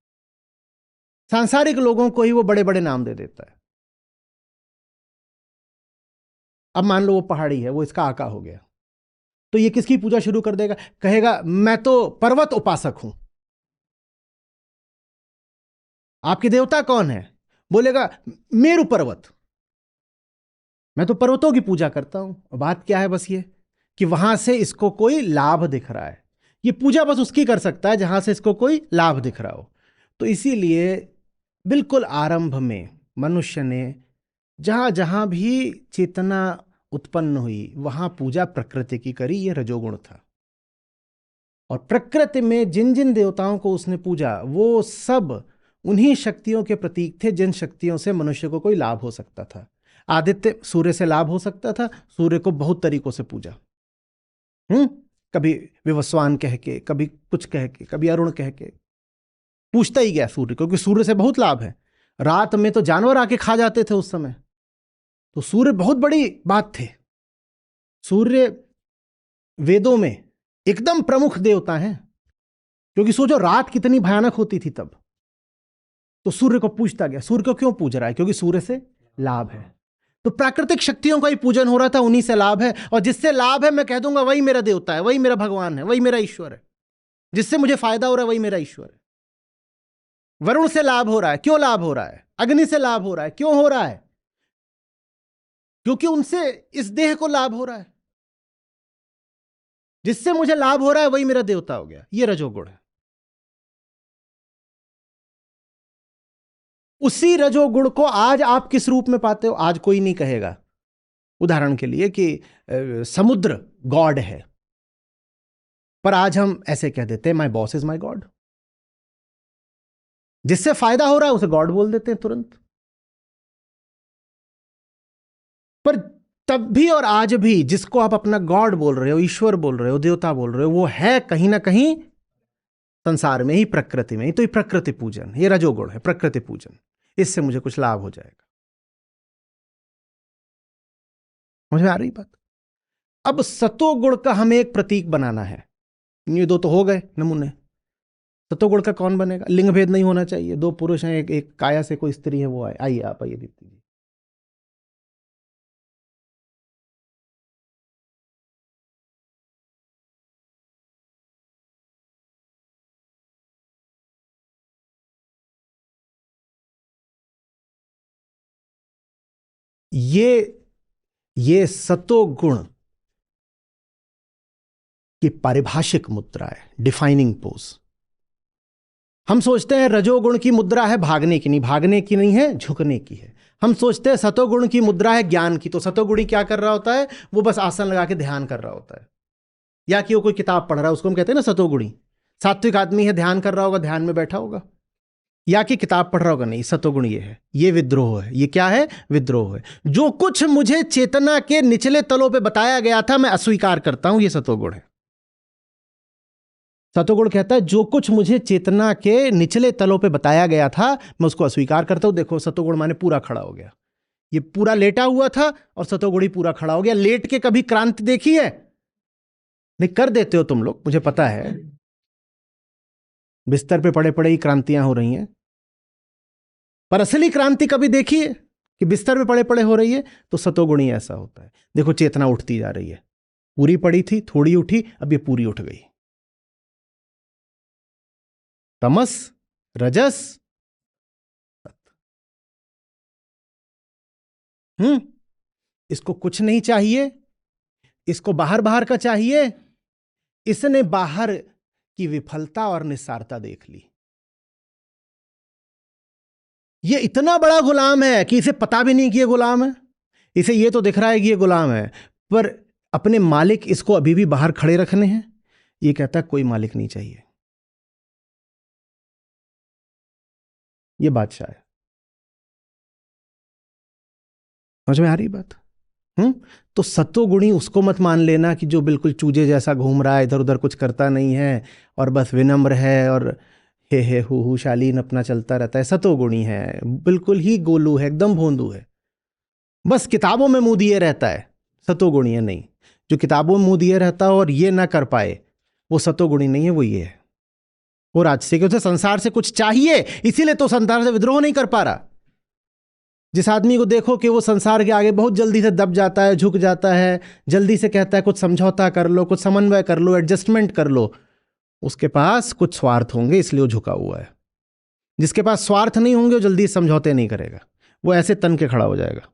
सांसारिक लोगों को ही वो बड़े बड़े नाम दे देता है। अब मान लो वो पहाड़ी है, वो इसका आका हो गया, तो ये किसकी पूजा शुरू कर देगा? कहेगा मैं तो पर्वत उपासक हूं। आपके देवता कौन है? बोलेगा मेरु पर्वत, मैं तो पर्वतों की पूजा करता हूं। बात क्या है बस ये कि वहां से इसको कोई लाभ दिख रहा है। ये पूजा बस उसकी कर सकता है जहां से इसको कोई लाभ दिख रहा हो। तो इसीलिए बिल्कुल आरंभ में मनुष्य ने जहां जहां भी चेतना उत्पन्न हुई वहां पूजा प्रकृति की करी, ये रजोगुण था। और प्रकृति में जिन जिन देवताओं को उसने पूजा वो सब उन्हीं शक्तियों के प्रतीक थे जिन शक्तियों से मनुष्य को कोई लाभ हो सकता था। आदित्य, सूर्य से लाभ हो सकता था, सूर्य को बहुत तरीकों से पूजा। कभी विवस्वान कह के, कभी कुछ कह के, कभी अरुण कह के पूछता ही गया सूर्य, क्योंकि सूर्य से बहुत लाभ है। रात में तो जानवर आके खा जाते थे उस समय, तो सूर्य बहुत बड़ी बात थे। सूर्य वेदों में एकदम प्रमुख देवता हैं, क्योंकि सोचो रात कितनी भयानक होती थी तब। तो सूर्य को पूजता गया। सूर्य को क्यों पूज रहा है? क्योंकि सूर्य से लाभ है। तो प्राकृतिक शक्तियों का ही पूजन हो रहा था, उन्हीं से लाभ है। और जिससे लाभ है मैं कह दूंगा वही मेरा देवता है, वही मेरा भगवान है, वही मेरा ईश्वर है। जिससे मुझे फायदा हो रहा है वही मेरा ईश्वर है। वरुण से लाभ हो रहा है, क्यों लाभ हो रहा है? अग्नि से लाभ हो रहा है, क्यों हो रहा है? क्योंकि उनसे इस देह को लाभ हो रहा है। जिससे मुझे लाभ हो रहा है वही मेरा देवता हो गया। ये रजोगुण है। उसी रजोगुण को आज आप किस रूप में पाते हो? आज कोई नहीं कहेगा उदाहरण के लिए कि समुद्र गॉड है, पर आज हम ऐसे कह देते हैं my boss is my God. जिससे फायदा हो रहा है उसे गॉड बोल देते हैं तुरंत। पर तब भी और आज भी जिसको आप अपना गॉड बोल रहे हो, ईश्वर बोल रहे हो, देवता बोल रहे हो, वो है कहीं ना कहीं संसार में ही, प्रकृति में ही। तो ये प्रकृति पूजन, ये रजोगुण है, प्रकृति पूजन। इससे मुझे कुछ लाभ हो जाएगा। समझ में आ रही बात? अब सतोगुण का हमें एक प्रतीक बनाना है। ये दो तो हो गए नमूने। सतोगुण का कौन बनेगा? लिंग भेद नहीं होना चाहिए, दो पुरुष हैं, एक काया से कोई स्त्री है, वो आए। आइए आप, आइए दीप्ति जी। ये सतोगुण की पारिभाषिक मुद्रा है, डिफाइनिंग पोज। हम सोचते हैं रजोगुण की मुद्रा है भागने की, नहीं, भागने की नहीं है, झुकने की है। हम सोचते हैं सतोगुण की मुद्रा है ज्ञान की, तो सतोगुणी क्या कर रहा होता है? वो बस आसन लगा के ध्यान कर रहा होता है, या कि वो कोई किताब पढ़ रहा है, उसको हम कहते हैं ना सतोगुणी। सात्विक आदमी है, ध्यान कर रहा होगा, ध्यान में बैठा होगा, या कि किताब पढ़ रहा होगा। नहीं, सतोगुण ये है, ये विद्रोह है। ये क्या है? विद्रोह है। जो कुछ मुझे चेतना के निचले तलों पे बताया गया था मैं अस्वीकार करता हूं, ये सतोगुण है। सतोगुण कहता है जो कुछ मुझे चेतना के निचले तलों पे बताया गया था मैं उसको अस्वीकार करता हूं। देखो सतोगुण माने पूरा खड़ा हो गया। ये पूरा लेटा हुआ था और सतोगुण ही पूरा खड़ा हो गया। लेट के कभी क्रांति देखी है? नहीं, कर देते हो तुम लोग, मुझे पता है। बिस्तर पे पड़े पड़े ही क्रांतियां हो रही हैं, पर असली क्रांति कभी देखी है कि बिस्तर पे पड़े पड़े हो रही है? तो सतोगुणी ऐसा होता है। देखो चेतना उठती जा रही है, पूरी पड़ी थी, थोड़ी उठी, अब ये पूरी उठ गई। तमस, रजस, इसको कुछ नहीं चाहिए, इसको बाहर बाहर का चाहिए। इसने बाहर की विफलता और निस्सारता देख ली। ये इतना बड़ा गुलाम है कि इसे पता भी नहीं कि ये गुलाम है। इसे ये तो दिख रहा है कि ये गुलाम है, पर अपने मालिक इसको अभी भी बाहर खड़े रखने हैं। ये कहता है कोई मालिक नहीं चाहिए, ये बादशाह है। समझ में आ रही बात? तो सत्वगुणी उसको मत मान लेना कि जो बिल्कुल चूजे जैसा घूम रहा है, इधर उधर कुछ करता नहीं है और बस विनम्र है और हे हु शालीन अपना चलता रहता है। सत्वगुणी है, बिल्कुल ही गोलू है, एकदम भोंदू है, बस किताबों में मुंह दिए रहता है। सत्वगुणी है नहीं। जो किताबों में मुंह दिए रहता है और ये ना कर पाए, वो सत्वगुणी नहीं है, वो ये है। वो राजसिक है, उसे संसार से कुछ चाहिए, इसीलिए तो संसार से विद्रोह नहीं कर पा रहा। जिस आदमी को देखो कि वो संसार के आगे बहुत जल्दी से दब जाता है, झुक जाता है, जल्दी से कहता है कुछ समझौता कर लो, कुछ समन्वय कर लो, एडजस्टमेंट कर लो, उसके पास कुछ स्वार्थ होंगे, इसलिए वो झुका हुआ है। जिसके पास स्वार्थ नहीं होंगे वो जल्दी समझौते नहीं करेगा, वो ऐसे तन के खड़ा हो जाएगा।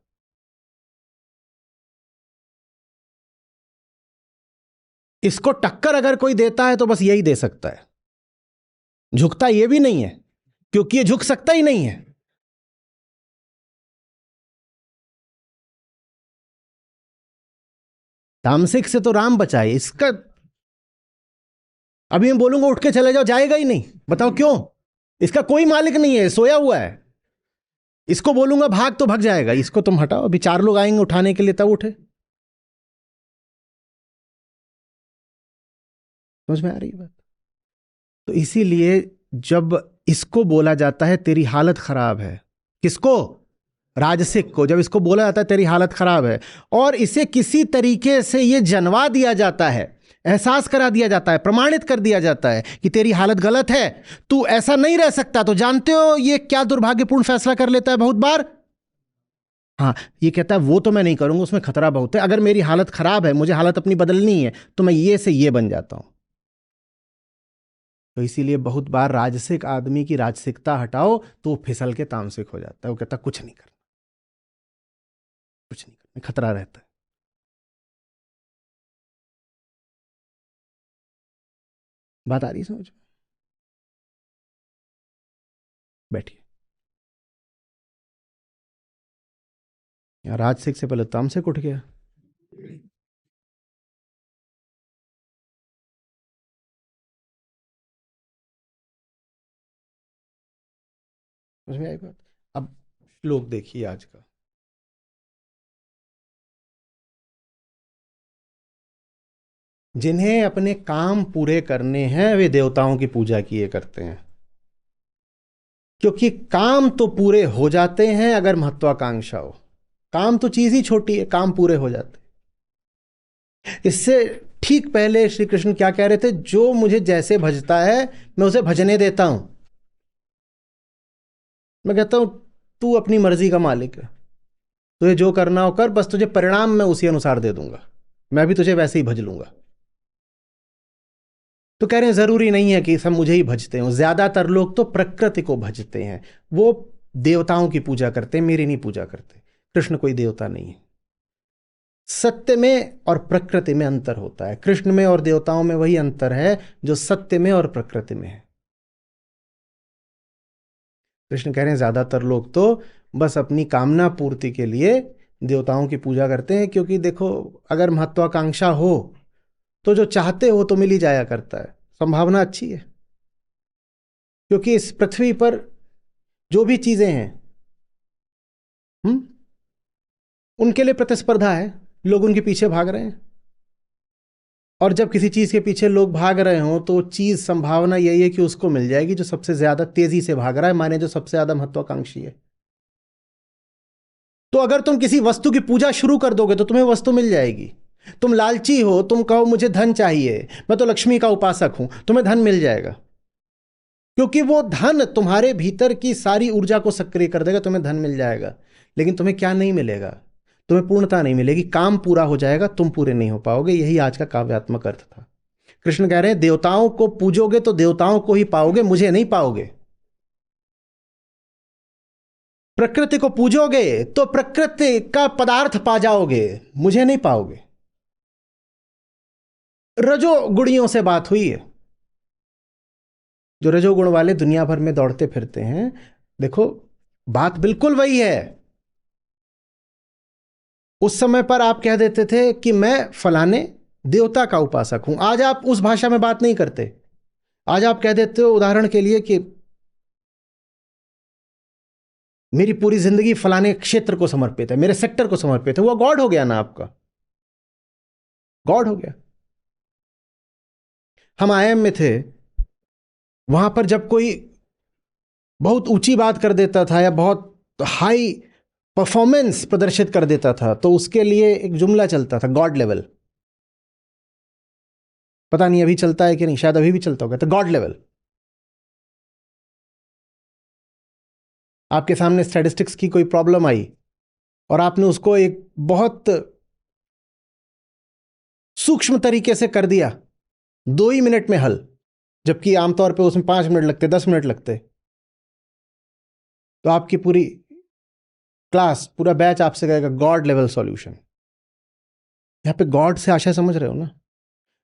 इसको टक्कर अगर कोई देता है तो बस यही दे सकता है। झुकता ये भी नहीं है, क्योंकि ये झुक सकता ही नहीं है। तामसिक से तो राम बचाए इसका। अभी मैं बोलूंगा उठ के चले जाओ, जाएगा ही नहीं। बताओ क्यों? इसका कोई मालिक नहीं है, सोया हुआ है। इसको बोलूंगा भाग तो भाग जाएगा। इसको तुम हटाओ, अभी 4 लोग आएंगे उठाने के लिए, तब उठे। समझ में आ रही बात? तो इसीलिए जब इसको बोला जाता है तेरी हालत खराब है, किसको? राजसिक को। जब इसको बोला जाता है तेरी हालत खराब है, और इसे किसी तरीके से ये जनवा दिया जाता है, एहसास करा दिया जाता है, प्रमाणित कर दिया जाता है कि तेरी हालत गलत है, तू ऐसा नहीं रह सकता। तो जानते हो ये क्या दुर्भाग्यपूर्ण फैसला कर लेता है बहुत बार? हाँ, ये कहता है वो तो मैं नहीं करूंगा, उसमें खतरा बहुत है। अगर मेरी हालत खराब है, मुझे हालत अपनी बदलनी है, तो मैं ये से ये बन जाता हूं। तो इसीलिए बहुत बार राजसिक आदमी की राजसिकता हटाओ तो वो फिसल के तामसिक हो जाता है। वो कहता कुछ नहीं करना, कुछ नहीं करना, खतरा रहता है। बात आ रही समझ में? बैठिए। यार राजसिक से पहले तामसिक उठ गया। समझ में आई बात? अब श्लोक देखिए आज का। जिन्हें अपने काम पूरे करने हैं वे देवताओं की पूजा किए करते हैं, क्योंकि काम तो पूरे हो जाते हैं अगर महत्वाकांक्षा हो। काम तो चीज ही छोटी है, काम पूरे हो जाते हैं। इससे ठीक पहले श्री कृष्ण क्या कह रहे थे? जो मुझे जैसे भजता है मैं उसे भजने देता हूं। मैं कहता हूं तू अपनी मर्जी का मालिक है, तुझे जो करना हो कर, बस तुझे परिणाम मैं उसी अनुसार दे दूंगा, मैं भी तुझे वैसे ही भज लूंगा। तो कह रहे हैं जरूरी नहीं है कि सब मुझे ही भजते हो, ज्यादातर लोग तो प्रकृति को भजते हैं, वो देवताओं की पूजा करते हैं, मेरी नहीं पूजा करते। कृष्ण कोई देवता नहीं है। सत्य में और प्रकृति में अंतर होता है। कृष्ण में और देवताओं में वही अंतर है जो सत्य में और प्रकृति में है। कृष्ण कह रहे हैं ज्यादातर लोग तो बस अपनी कामना पूर्ति के लिए देवताओं की पूजा करते हैं, क्योंकि देखो अगर महत्वाकांक्षा हो तो जो चाहते हो तो मिल ही जाया करता है, संभावना अच्छी है। क्योंकि इस पृथ्वी पर जो भी चीजें हैं उनके लिए प्रतिस्पर्धा है, लोग उनके पीछे भाग रहे हैं। और जब किसी चीज के पीछे लोग भाग रहे हो तो चीज संभावना यही है कि उसको मिल जाएगी जो सबसे ज्यादा तेजी से भाग रहा है, माने जो सबसे ज्यादा महत्वाकांक्षी है। तो अगर तुम किसी वस्तु की पूजा शुरू कर दोगे तो तुम्हें वस्तु मिल जाएगी। तुम लालची हो, तुम कहो मुझे धन चाहिए, मैं तो लक्ष्मी का उपासक हूं, तुम्हें धन मिल जाएगा। क्योंकि वो धन तुम्हारे भीतर की सारी ऊर्जा को सक्रिय कर देगा, तुम्हें धन मिल जाएगा। लेकिन तुम्हें क्या नहीं मिलेगा? तुम्हें पूर्णता नहीं मिलेगी, काम पूरा हो जाएगा, तुम पूरे नहीं हो पाओगे। यही आज का काव्यात्मक अर्थ था। कृष्ण कह रहे हैं देवताओं को पूजोगे तो देवताओं को ही पाओगे, मुझे नहीं पाओगे। प्रकृति को पूजोगे तो प्रकृति का पदार्थ पा जाओगे, मुझे नहीं पाओगे। रजोगुणियों से बात हुई है, जो रजोगुण वाले दुनिया भर में दौड़ते फिरते हैं। देखो बात बिल्कुल वही है। उस समय पर आप कह देते थे कि मैं फलाने देवता का उपासक हूं, आज आप उस भाषा में बात नहीं करते। आज आप कह देते हो उदाहरण के लिए कि मेरी पूरी जिंदगी फलाने क्षेत्र को समर्पित है, मेरे सेक्टर को समर्पित है। वो गॉड हो गया ना, आपका गॉड हो गया। हम आईएम में थे, वहां पर जब कोई बहुत ऊंची बात कर देता था या बहुत हाई परफॉर्मेंस प्रदर्शित कर देता था, तो उसके लिए एक जुमला चलता था, गॉड लेवल। पता नहीं अभी चलता है कि नहीं, शायद अभी भी चलता होगा। तो गॉड लेवल, आपके सामने स्टैटिस्टिक्स की कोई प्रॉब्लम आई और आपने उसको एक बहुत सूक्ष्म तरीके से कर दिया, 2 ही मिनट में हल, जबकि आमतौर पे उसमें 5 मिनट लगते, 10 मिनट लगते, तो आपकी पूरी क्लास, पूरा बैच आपसे कहेगा गॉड लेवल सॉल्यूशन। यहां पे गॉड से आशा समझ रहे हो ना,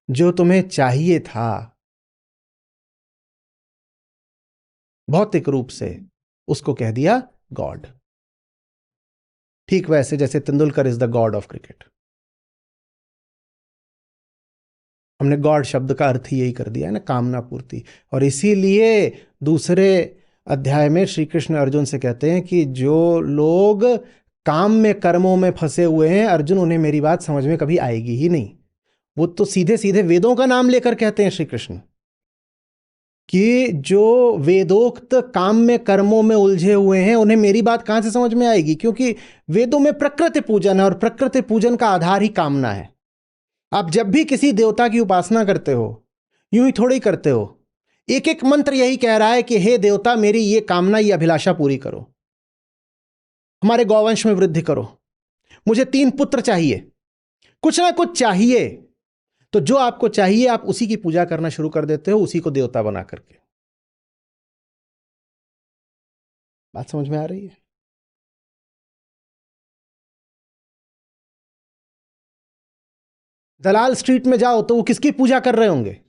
जो तुम्हें चाहिए था भौतिक रूप से, उसको कह दिया गॉड। ठीक वैसे जैसे Tendulkar is the God of cricket. हमने गॉड शब्द का अर्थ ही यही कर दिया है ना, कामना पूर्ति। और इसीलिए दूसरे अध्याय में श्री कृष्ण अर्जुन से कहते हैं कि जो लोग काम में, कर्मों में फंसे हुए हैं, अर्जुन, उन्हें मेरी बात समझ में कभी आएगी ही नहीं। वो तो सीधे सीधे वेदों का नाम लेकर कहते हैं श्री कृष्ण कि जो वेदोक्त काम में, कर्मों में उलझे हुए हैं, उन्हें मेरी बात कहां से समझ में आएगी, क्योंकि वेदों में प्रकृति पूजन है और प्रकृति पूजन का आधार ही कामना है। आप जब भी किसी देवता की उपासना करते हो, यूं ही थोड़ी करते हो। एक एक मंत्र यही कह रहा है कि हे देवता, मेरी ये कामना, ये अभिलाषा पूरी करो, हमारे गौवंश में वृद्धि करो, मुझे 3 पुत्र चाहिए, कुछ ना कुछ चाहिए। तो जो आपको चाहिए आप उसी की पूजा करना शुरू कर देते हो, उसी को देवता बना करके। बात समझ में आ रही है? दलाल स्ट्रीट में जाओ तो वो किसकी पूजा कर रहे होंगे?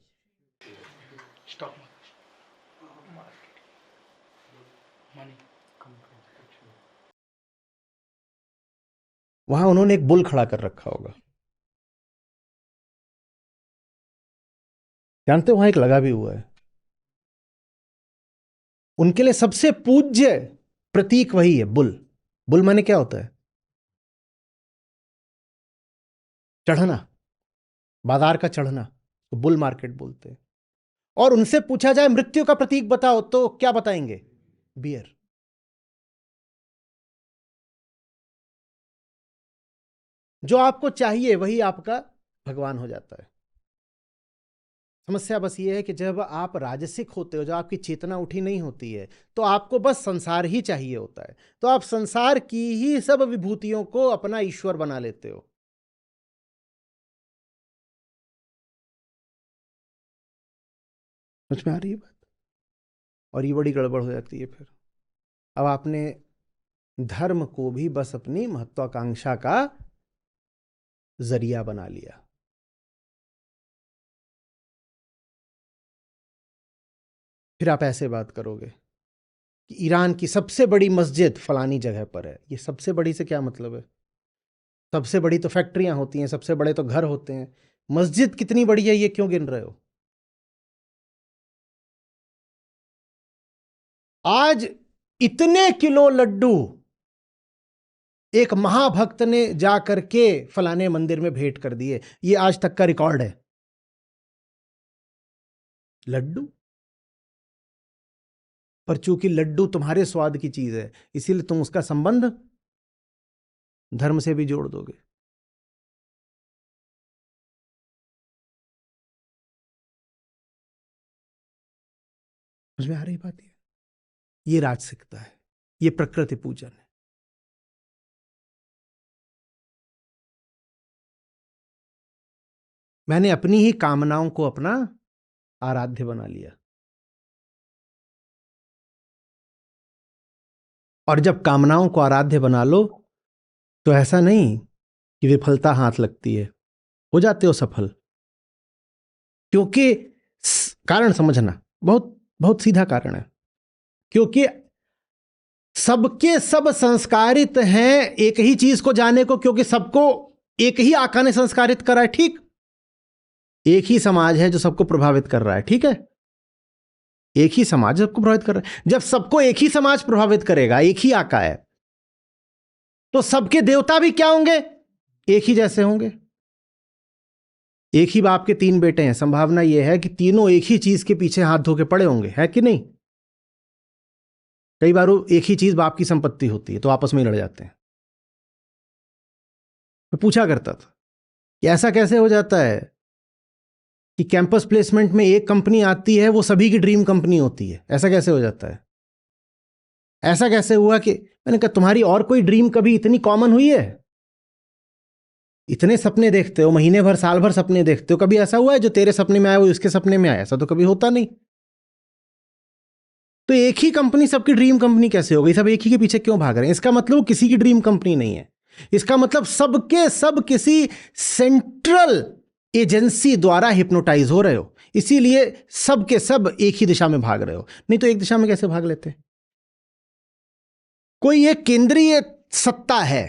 वहां उन्होंने एक बुल खड़ा कर रखा होगा, जानते हो, वहां एक लगा भी हुआ है। उनके लिए सबसे पूज्य प्रतीक वही है, बुल। बुल माने क्या होता है? चढ़ना, बाजार का चढ़ना, तो बुल मार्केट बोलते हैं। और उनसे पूछा जाए मृत्यु का प्रतीक बताओ, तो क्या बताएंगे? बियर। जो आपको चाहिए वही आपका भगवान हो जाता है। समस्या बस ये है कि जब आप राजसिक होते हो, जब आपकी चेतना उठी नहीं होती है, तो आपको बस संसार ही चाहिए होता है, तो आप संसार की ही सब विभूतियों को अपना ईश्वर बना लेते हो। समझ में आ रही है बात? और ये बड़ी गड़बड़ हो जाती है फिर। अब आपने धर्म को भी बस अपनी महत्वाकांक्षा का जरिया बना लिया। फिर आप ऐसे बात करोगे कि ईरान की सबसे बड़ी मस्जिद फलानी जगह पर है। ये सबसे बड़ी से क्या मतलब है? सबसे बड़ी तो फैक्ट्रियां होती हैं, सबसे बड़े तो घर होते हैं। मस्जिद कितनी बड़ी है ये क्यों गिन रहे हो? आज इतने किलो लड्डू एक महाभक्त ने जाकर के फलाने मंदिर में भेंट कर दिए, ये आज तक का रिकॉर्ड है। लड्डू, पर चूंकि लड्डू तुम्हारे स्वाद की चीज है, इसीलिए तुम उसका संबंध धर्म से भी जोड़ दोगे। समझ में आ रही बात? ये राजसिकता है, ये प्रकृति पूजन है। मैंने अपनी ही कामनाओं को अपना आराध्य बना लिया। और जब कामनाओं को आराध्य बना लो, तो ऐसा नहीं कि विफलता हाथ लगती है, हो जाते हो सफल। क्योंकि कारण समझना, बहुत बहुत सीधा कारण है। क्योंकि सबके सब संस्कारित हैं एक ही चीज को जाने को, क्योंकि सबको एक ही आका ने संस्कारित करा है। ठीक, एक ही समाज है जो सबको प्रभावित कर रहा है। ठीक है, एक ही समाज सबको प्रभावित कर रहा है। जब सबको एक ही समाज प्रभावित करेगा, एक ही आका है, तो सबके देवता भी क्या होंगे? एक ही जैसे होंगे। एक ही बाप के 3 बेटे हैं, संभावना यह है कि तीनों एक ही चीज के पीछे हाथ धो के पड़े होंगे, है कि नहीं? कई बार वो एक ही चीज बाप की संपत्ति होती है तो आपस में ही लड़ जाते हैं। मैं पूछा करता था कि ऐसा कैसे हो जाता है कि कैंपस प्लेसमेंट में एक कंपनी आती है, वो सभी की ड्रीम कंपनी होती है। ऐसा कैसे हो जाता है? ऐसा कैसे हुआ कि मैंने कहा तुम्हारी और कोई ड्रीम कभी इतनी कॉमन हुई है? इतने सपने देखते हो, महीने भर साल भर सपने देखते हो, कभी ऐसा हुआ है जो तेरे सपने में आया वो उसके सपने में आया? ऐसा तो कभी होता नहीं। तो एक ही कंपनी सबकी ड्रीम कंपनी कैसे हो गई? सब एक ही के पीछे क्यों भाग रहे हैं? इसका मतलब वो किसी की ड्रीम कंपनी नहीं है। इसका मतलब सबके सब किसी सेंट्रल एजेंसी द्वारा हिप्नोटाइज हो रहे हो, इसीलिए सब के सब एक ही दिशा में भाग रहे हो। नहीं तो एक दिशा में कैसे भाग लेते? कोई एक केंद्रीय सत्ता है,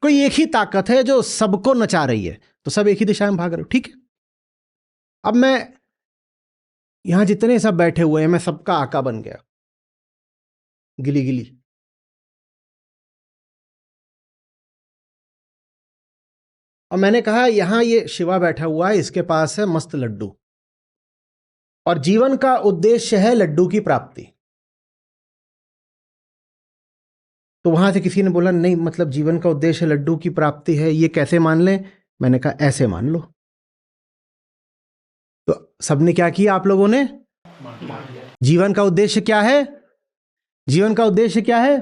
कोई एक ही ताकत है जो सबको नचा रही है, तो सब एक ही दिशा में भाग रहे हो। ठीक है, अब मैं यहां जितने सब बैठे हुए हैं, मैं सबका आका बन गया, गिली गिली। और मैंने कहा यहां ये शिवा बैठा हुआ है, इसके पास है मस्त लड्डू, और जीवन का उद्देश्य है लड्डू की प्राप्ति। तो वहां से किसी ने बोला नहीं, मतलब जीवन का उद्देश्य लड्डू की प्राप्ति है, ये कैसे मान लें? मैंने कहा ऐसे मान लो। तो सबने क्या किया? आप लोगों ने जीवन का उद्देश्य क्या है? जीवन का उद्देश्य क्या है?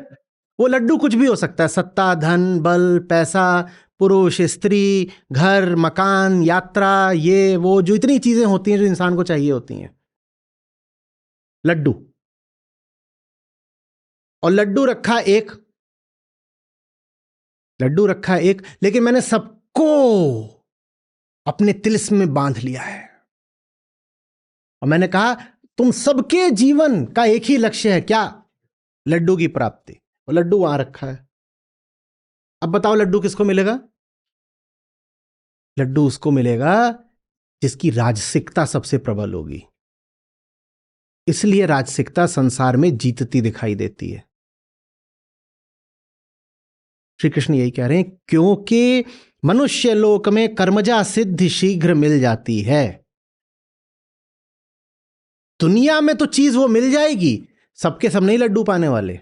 वो लड्डू कुछ भी हो सकता है, सत्ता, धन, बल, पैसा, पुरुष, स्त्री, घर, मकान, यात्रा, ये वो जो इतनी चीजें होती हैं जो इंसान को चाहिए होती हैं, लड्डू। और लड्डू रखा एक, लड्डू रखा एक, लेकिन मैंने सबको अपने तिलिस्म में बांध लिया है। और मैंने कहा तुम सबके जीवन का एक ही लक्ष्य है, क्या? लड्डू की प्राप्ति। और लड्डू वहां रखा है। अब बताओ लड्डू किसको मिलेगा? लड्डू उसको मिलेगा जिसकी राजसिकता सबसे प्रबल होगी। इसलिए राजसिकता संसार में जीतती दिखाई देती है। श्री कृष्ण यही कह रहे हैं, क्योंकि मनुष्य लोक में कर्मजा सिद्धि शीघ्र मिल जाती है। दुनिया में तो चीज वो मिल जाएगी, सबके सब नहीं लड्डू पाने वाले।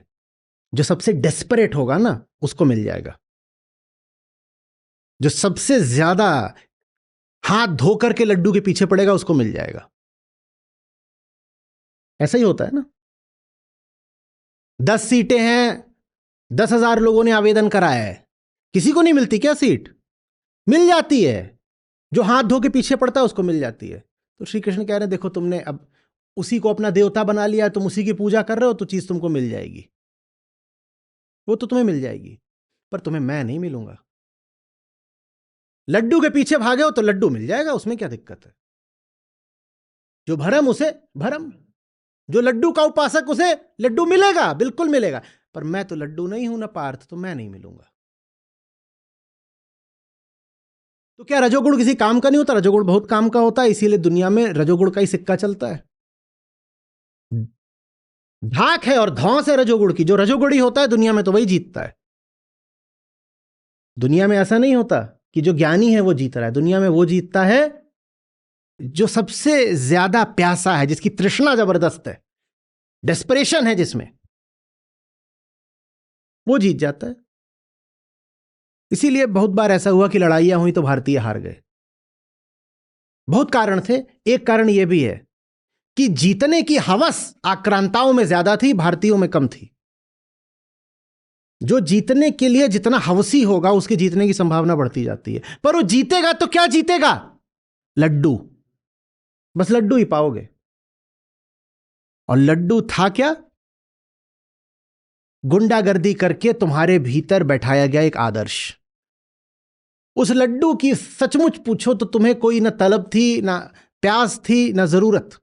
जो सबसे डेस्परेट होगा ना, उसको मिल जाएगा। जो सबसे ज्यादा हाथ धो करके लड्डू के पीछे पड़ेगा, उसको मिल जाएगा। ऐसा ही होता है ना। 10 सीटें हैं, 10,000 लोगों ने आवेदन कराया है, किसी को नहीं मिलती क्या सीट? मिल जाती है। जो हाथ धो के पीछे पड़ता है उसको मिल जाती है। तो श्री कृष्ण कह रहे हैं देखो, तुमने अब उसी को अपना देवता बना लिया, तुम उसी की पूजा कर रहे हो, तो चीज तुमको मिल जाएगी। वो तो तुम्हें मिल जाएगी, पर तुम्हें मैं नहीं मिलूंगा। लड्डू के पीछे भागे हो तो लड्डू मिल जाएगा, उसमें क्या दिक्कत है? जो भरम उसे भरम, जो लड्डू का उपासक उसे लड्डू मिलेगा, बिल्कुल मिलेगा। पर मैं तो लड्डू नहीं हूं ना पार्थ, तो मैं नहीं मिलूंगा। तो क्या रजोगुण किसी काम का नहीं होता? रजोगुण बहुत काम का होता है, इसीलिए दुनिया में रजोगुण का ही सिक्का चलता है। धाक है और धौंस है रजोगुण की। जो रजोगुणी होता है दुनिया में तो वही जीतता है। दुनिया में ऐसा नहीं होता कि जो ज्ञानी है वो जीत रहा है। दुनिया में वो जीतता है जो सबसे ज्यादा प्यासा है, जिसकी तृष्णा जबरदस्त है, डेस्परेशन है जिसमें, वो जीत जाता है। इसीलिए बहुत बार ऐसा हुआ कि लड़ाइयां हुई तो भारतीय हार गए। बहुत कारण थे। एक कारण यह भी है कि जीतने की हवस आक्रांताओं में ज्यादा थी, भारतीयों में कम थी। जो जीतने के लिए जितना हवसी होगा, उसके जीतने की संभावना बढ़ती जाती है। पर वो जीतेगा तो क्या जीतेगा? लड्डू। बस लड्डू ही पाओगे। और लड्डू था क्या? गुंडागर्दी करके तुम्हारे भीतर बैठाया गया एक आदर्श। उस लड्डू की सचमुच पूछो तो तुम्हें कोई ना तलब थी, ना प्यास थी, ना जरूरत।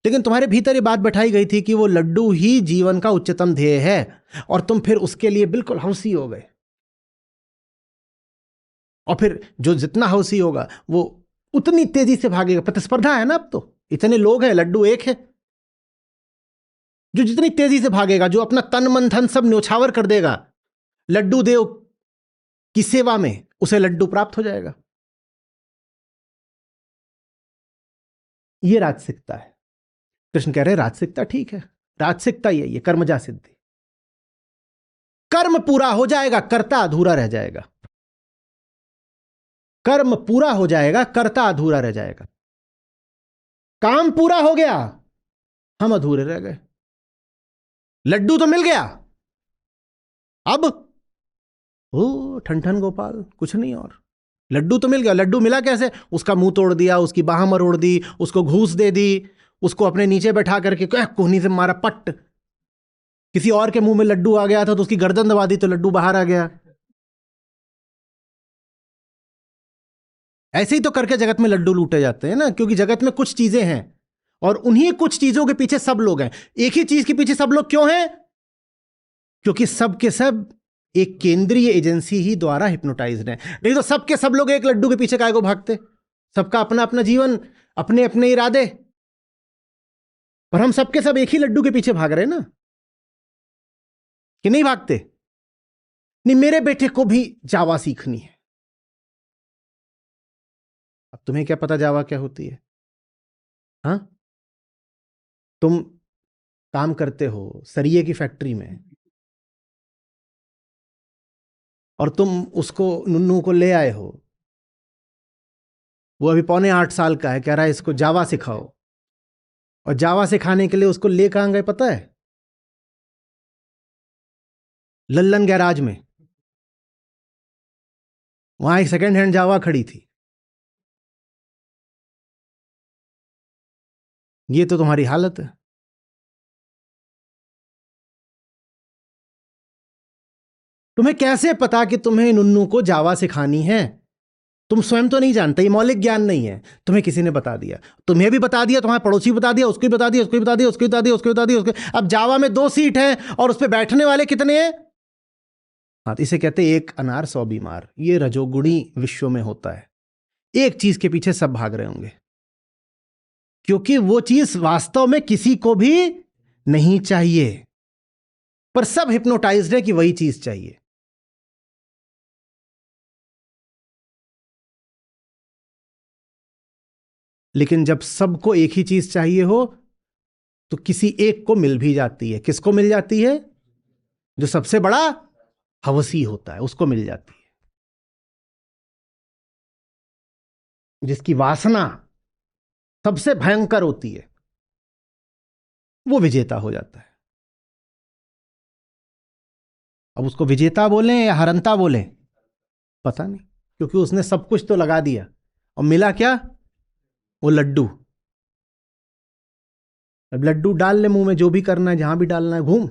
लेकिन तुम्हारे भीतर ये बात बैठाई गई थी कि वो लड्डू ही जीवन का उच्चतम ध्येय है, और तुम फिर उसके लिए बिल्कुल हौसी हो गए। और फिर जो जितना हौसी होगा वो उतनी तेजी से भागेगा। प्रतिस्पर्धा है ना, अब तो इतने लोग हैं, लड्डू एक है। जो जितनी तेजी से भागेगा, जो अपना तन मन धन सब न्योछावर कर देगा लड्डू देव की सेवा में, उसे लड्डू प्राप्त हो जाएगा। ये राजसिकता है। कृष्ण कह रहे राजसिकता ठीक है, राजसिकता यही है, कर्मजा सिद्धि। कर्म पूरा हो जाएगा, कर्ता अधूरा रह जाएगा। कर्म पूरा हो जाएगा, कर्ता अधूरा रह जाएगा। काम पूरा हो गया, हम अधूरे रह गए। लड्डू तो मिल गया, अब ओ ठन ठन गोपाल, कुछ नहीं और। लड्डू तो मिल गया। लड्डू मिला कैसे? उसका मुंह तोड़ दिया, उसकी बाह मरोड़ दी, उसको घूस दे दी, उसको अपने नीचे बैठा करके कोहनी से मारा पट। किसी और के मुंह में लड्डू आ गया था तो उसकी गर्दन दबा दी तो लड्डू बाहर आ गया। ऐसे ही तो करके जगत में लड्डू लूटे जाते हैं ना, क्योंकि जगत में कुछ चीजें हैं और उन्हीं कुछ चीजों के पीछे सब लोग हैं। एक ही चीज के पीछे सब लोग क्यों हैं? क्योंकि सब के सब एक केंद्रीय एजेंसी ही द्वारा हिप्नोटाइज्ड है। नहीं तो सब के सब लोग एक लड्डू के पीछे काहे को भागते? सबका अपना अपना जीवन, अपने अपने इरादे, पर हम सबके सब एक ही लड्डू के पीछे भाग रहे हैं ना, कि नहीं भागते? नहीं, मेरे बेटे को भी जावा सीखनी है। अब तुम्हें क्या पता जावा क्या होती है? हाँ, तुम काम करते हो सरिये की फैक्ट्री में और तुम उसको, नुन्नू को ले आए हो, वो अभी 7.25 साल का है, कह रहा है इसको जावा सिखाओ। और जावा सिखाने के लिए उसको ले कहां गए पता है? लल्लन गैराज में। वहां एक सेकेंड हैंड जावा खड़ी थी। ये तो तुम्हारी हालत है। तुम्हें कैसे पता कि तुम्हें नुन्नू को जावा सिखानी है? तुम स्वयं तो नहीं जानते, ये मौलिक ज्ञान नहीं है, तुम्हें किसी ने बता दिया। तुम्हें भी बता दिया, तुम्हारे पड़ोसी बता दिया, उसको भी बता दिया, उसको भी बता दिया, उसको भी बता दिया, उसको भी बता दिया, उसको। अब जावा में 2 सीट है और उस पर बैठने वाले कितने हैं? हाँ, तो इसे कहते हैं एक अनार 100 बीमार। ये रजोगुणी विश्व में होता है। एक चीज के पीछे सब भाग रहे होंगे, क्योंकि वो चीज वास्तव में किसी को भी नहीं चाहिए, पर सब हिप्नोटाइज्ड है कि वही चीज चाहिए। लेकिन जब सबको एक ही चीज चाहिए हो तो किसी एक को मिल भी जाती है। किसको मिल जाती है? जो सबसे बड़ा हवसी होता है, उसको मिल जाती है। जिसकी वासना सबसे भयंकर होती है, वो विजेता हो जाता है। अब उसको विजेता बोलें या हरंता बोलें, पता नहीं, क्योंकि उसने सब कुछ तो लगा दिया और मिला क्या? वो लड्डू। अब लड्डू डाल ले मुंह में, जो भी करना है, जहां भी डालना है, घूम।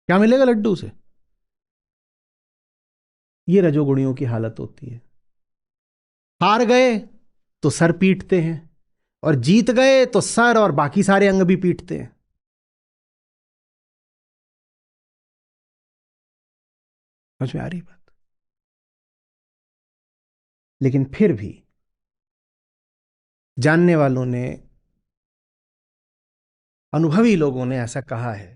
क्या मिलेगा लड्डू से? ये रजोगुणियों की हालत होती है। हार गए तो सर पीटते हैं, और जीत गए तो सर और बाकी सारे अंग भी पीटते हैं। समझ में आ रही बात? लेकिन फिर भी जानने वालों ने, अनुभवी लोगों ने ऐसा कहा है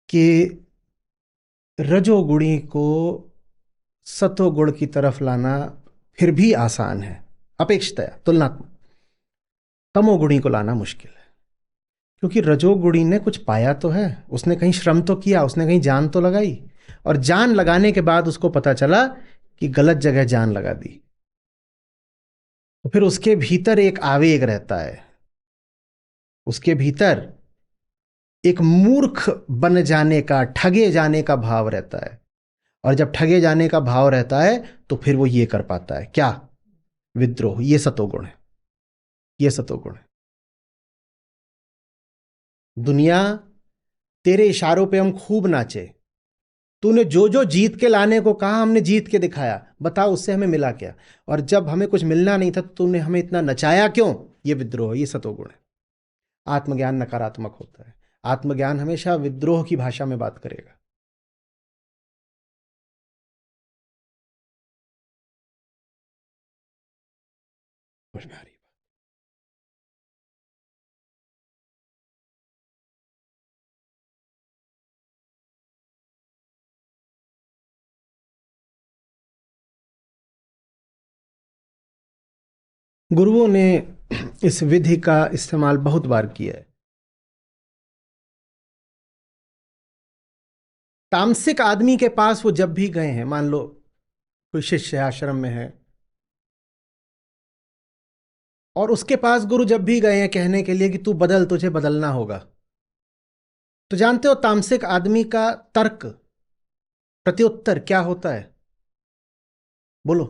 कि रजोगुणी को सतोगुण की तरफ लाना फिर भी आसान है अपेक्षितया, तुलनात्मक। तमोगुणी को लाना मुश्किल है, क्योंकि रजोगुणी ने कुछ पाया तो है, उसने कहीं श्रम तो किया, उसने कहीं जान तो लगाई, और जान लगाने के बाद उसको पता चला कि गलत जगह जान लगा दी। तो फिर उसके भीतर एक आवेग रहता है, उसके भीतर एक मूर्ख बन जाने का, ठगे जाने का भाव रहता है। और जब ठगे जाने का भाव रहता है तो फिर वो ये कर पाता है, क्या? विद्रोह। ये सतोगुण है, ये सतोगुण है। दुनिया तेरे इशारों पे हम खूब नाचे, तूने जो जो जीत के लाने को कहा हमने जीत के दिखाया, बताओ उससे हमें मिला क्या? और जब हमें कुछ मिलना नहीं था तो तूने हमें इतना नचाया क्यों? ये विद्रोह, ये सतोगुण है। आत्मज्ञान नकारात्मक होता है। आत्मज्ञान हमेशा विद्रोह की भाषा में बात करेगा। समझ में आ रही है? गुरुओं ने इस विधि का इस्तेमाल बहुत बार किया है। तामसिक आदमी के पास वो जब भी गए हैं, मान लो कोई शिष्य आश्रम में है और उसके पास गुरु जब भी गए हैं कहने के लिए कि तू बदल, तुझे बदलना होगा, तो जानते हो तामसिक आदमी का तर्क, प्रत्युत्तर क्या होता है? बोलो।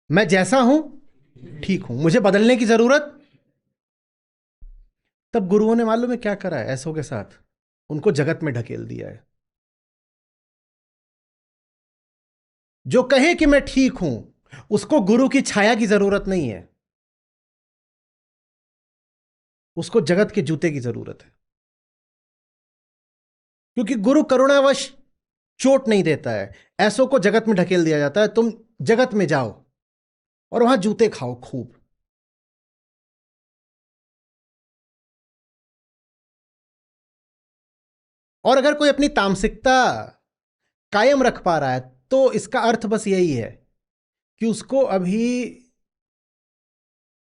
मैं जैसा हूं ठीक हूं, मुझे बदलने की जरूरत। तब गुरुओं ने मालूम है क्या करा है ऐसों के साथ? उनको जगत में ढकेल दिया है। जो कहे कि मैं ठीक हूं, उसको गुरु की छाया की जरूरत नहीं है, उसको जगत के जूते की जरूरत है। क्योंकि गुरु करुणावश चोट नहीं देता है। ऐसों को जगत में ढकेल दिया जाता है, तुम जगत में जाओ और वहां जूते खाओ खूब। और अगर कोई अपनी तामसिकता कायम रख पा रहा है तो इसका अर्थ बस यही है कि उसको अभी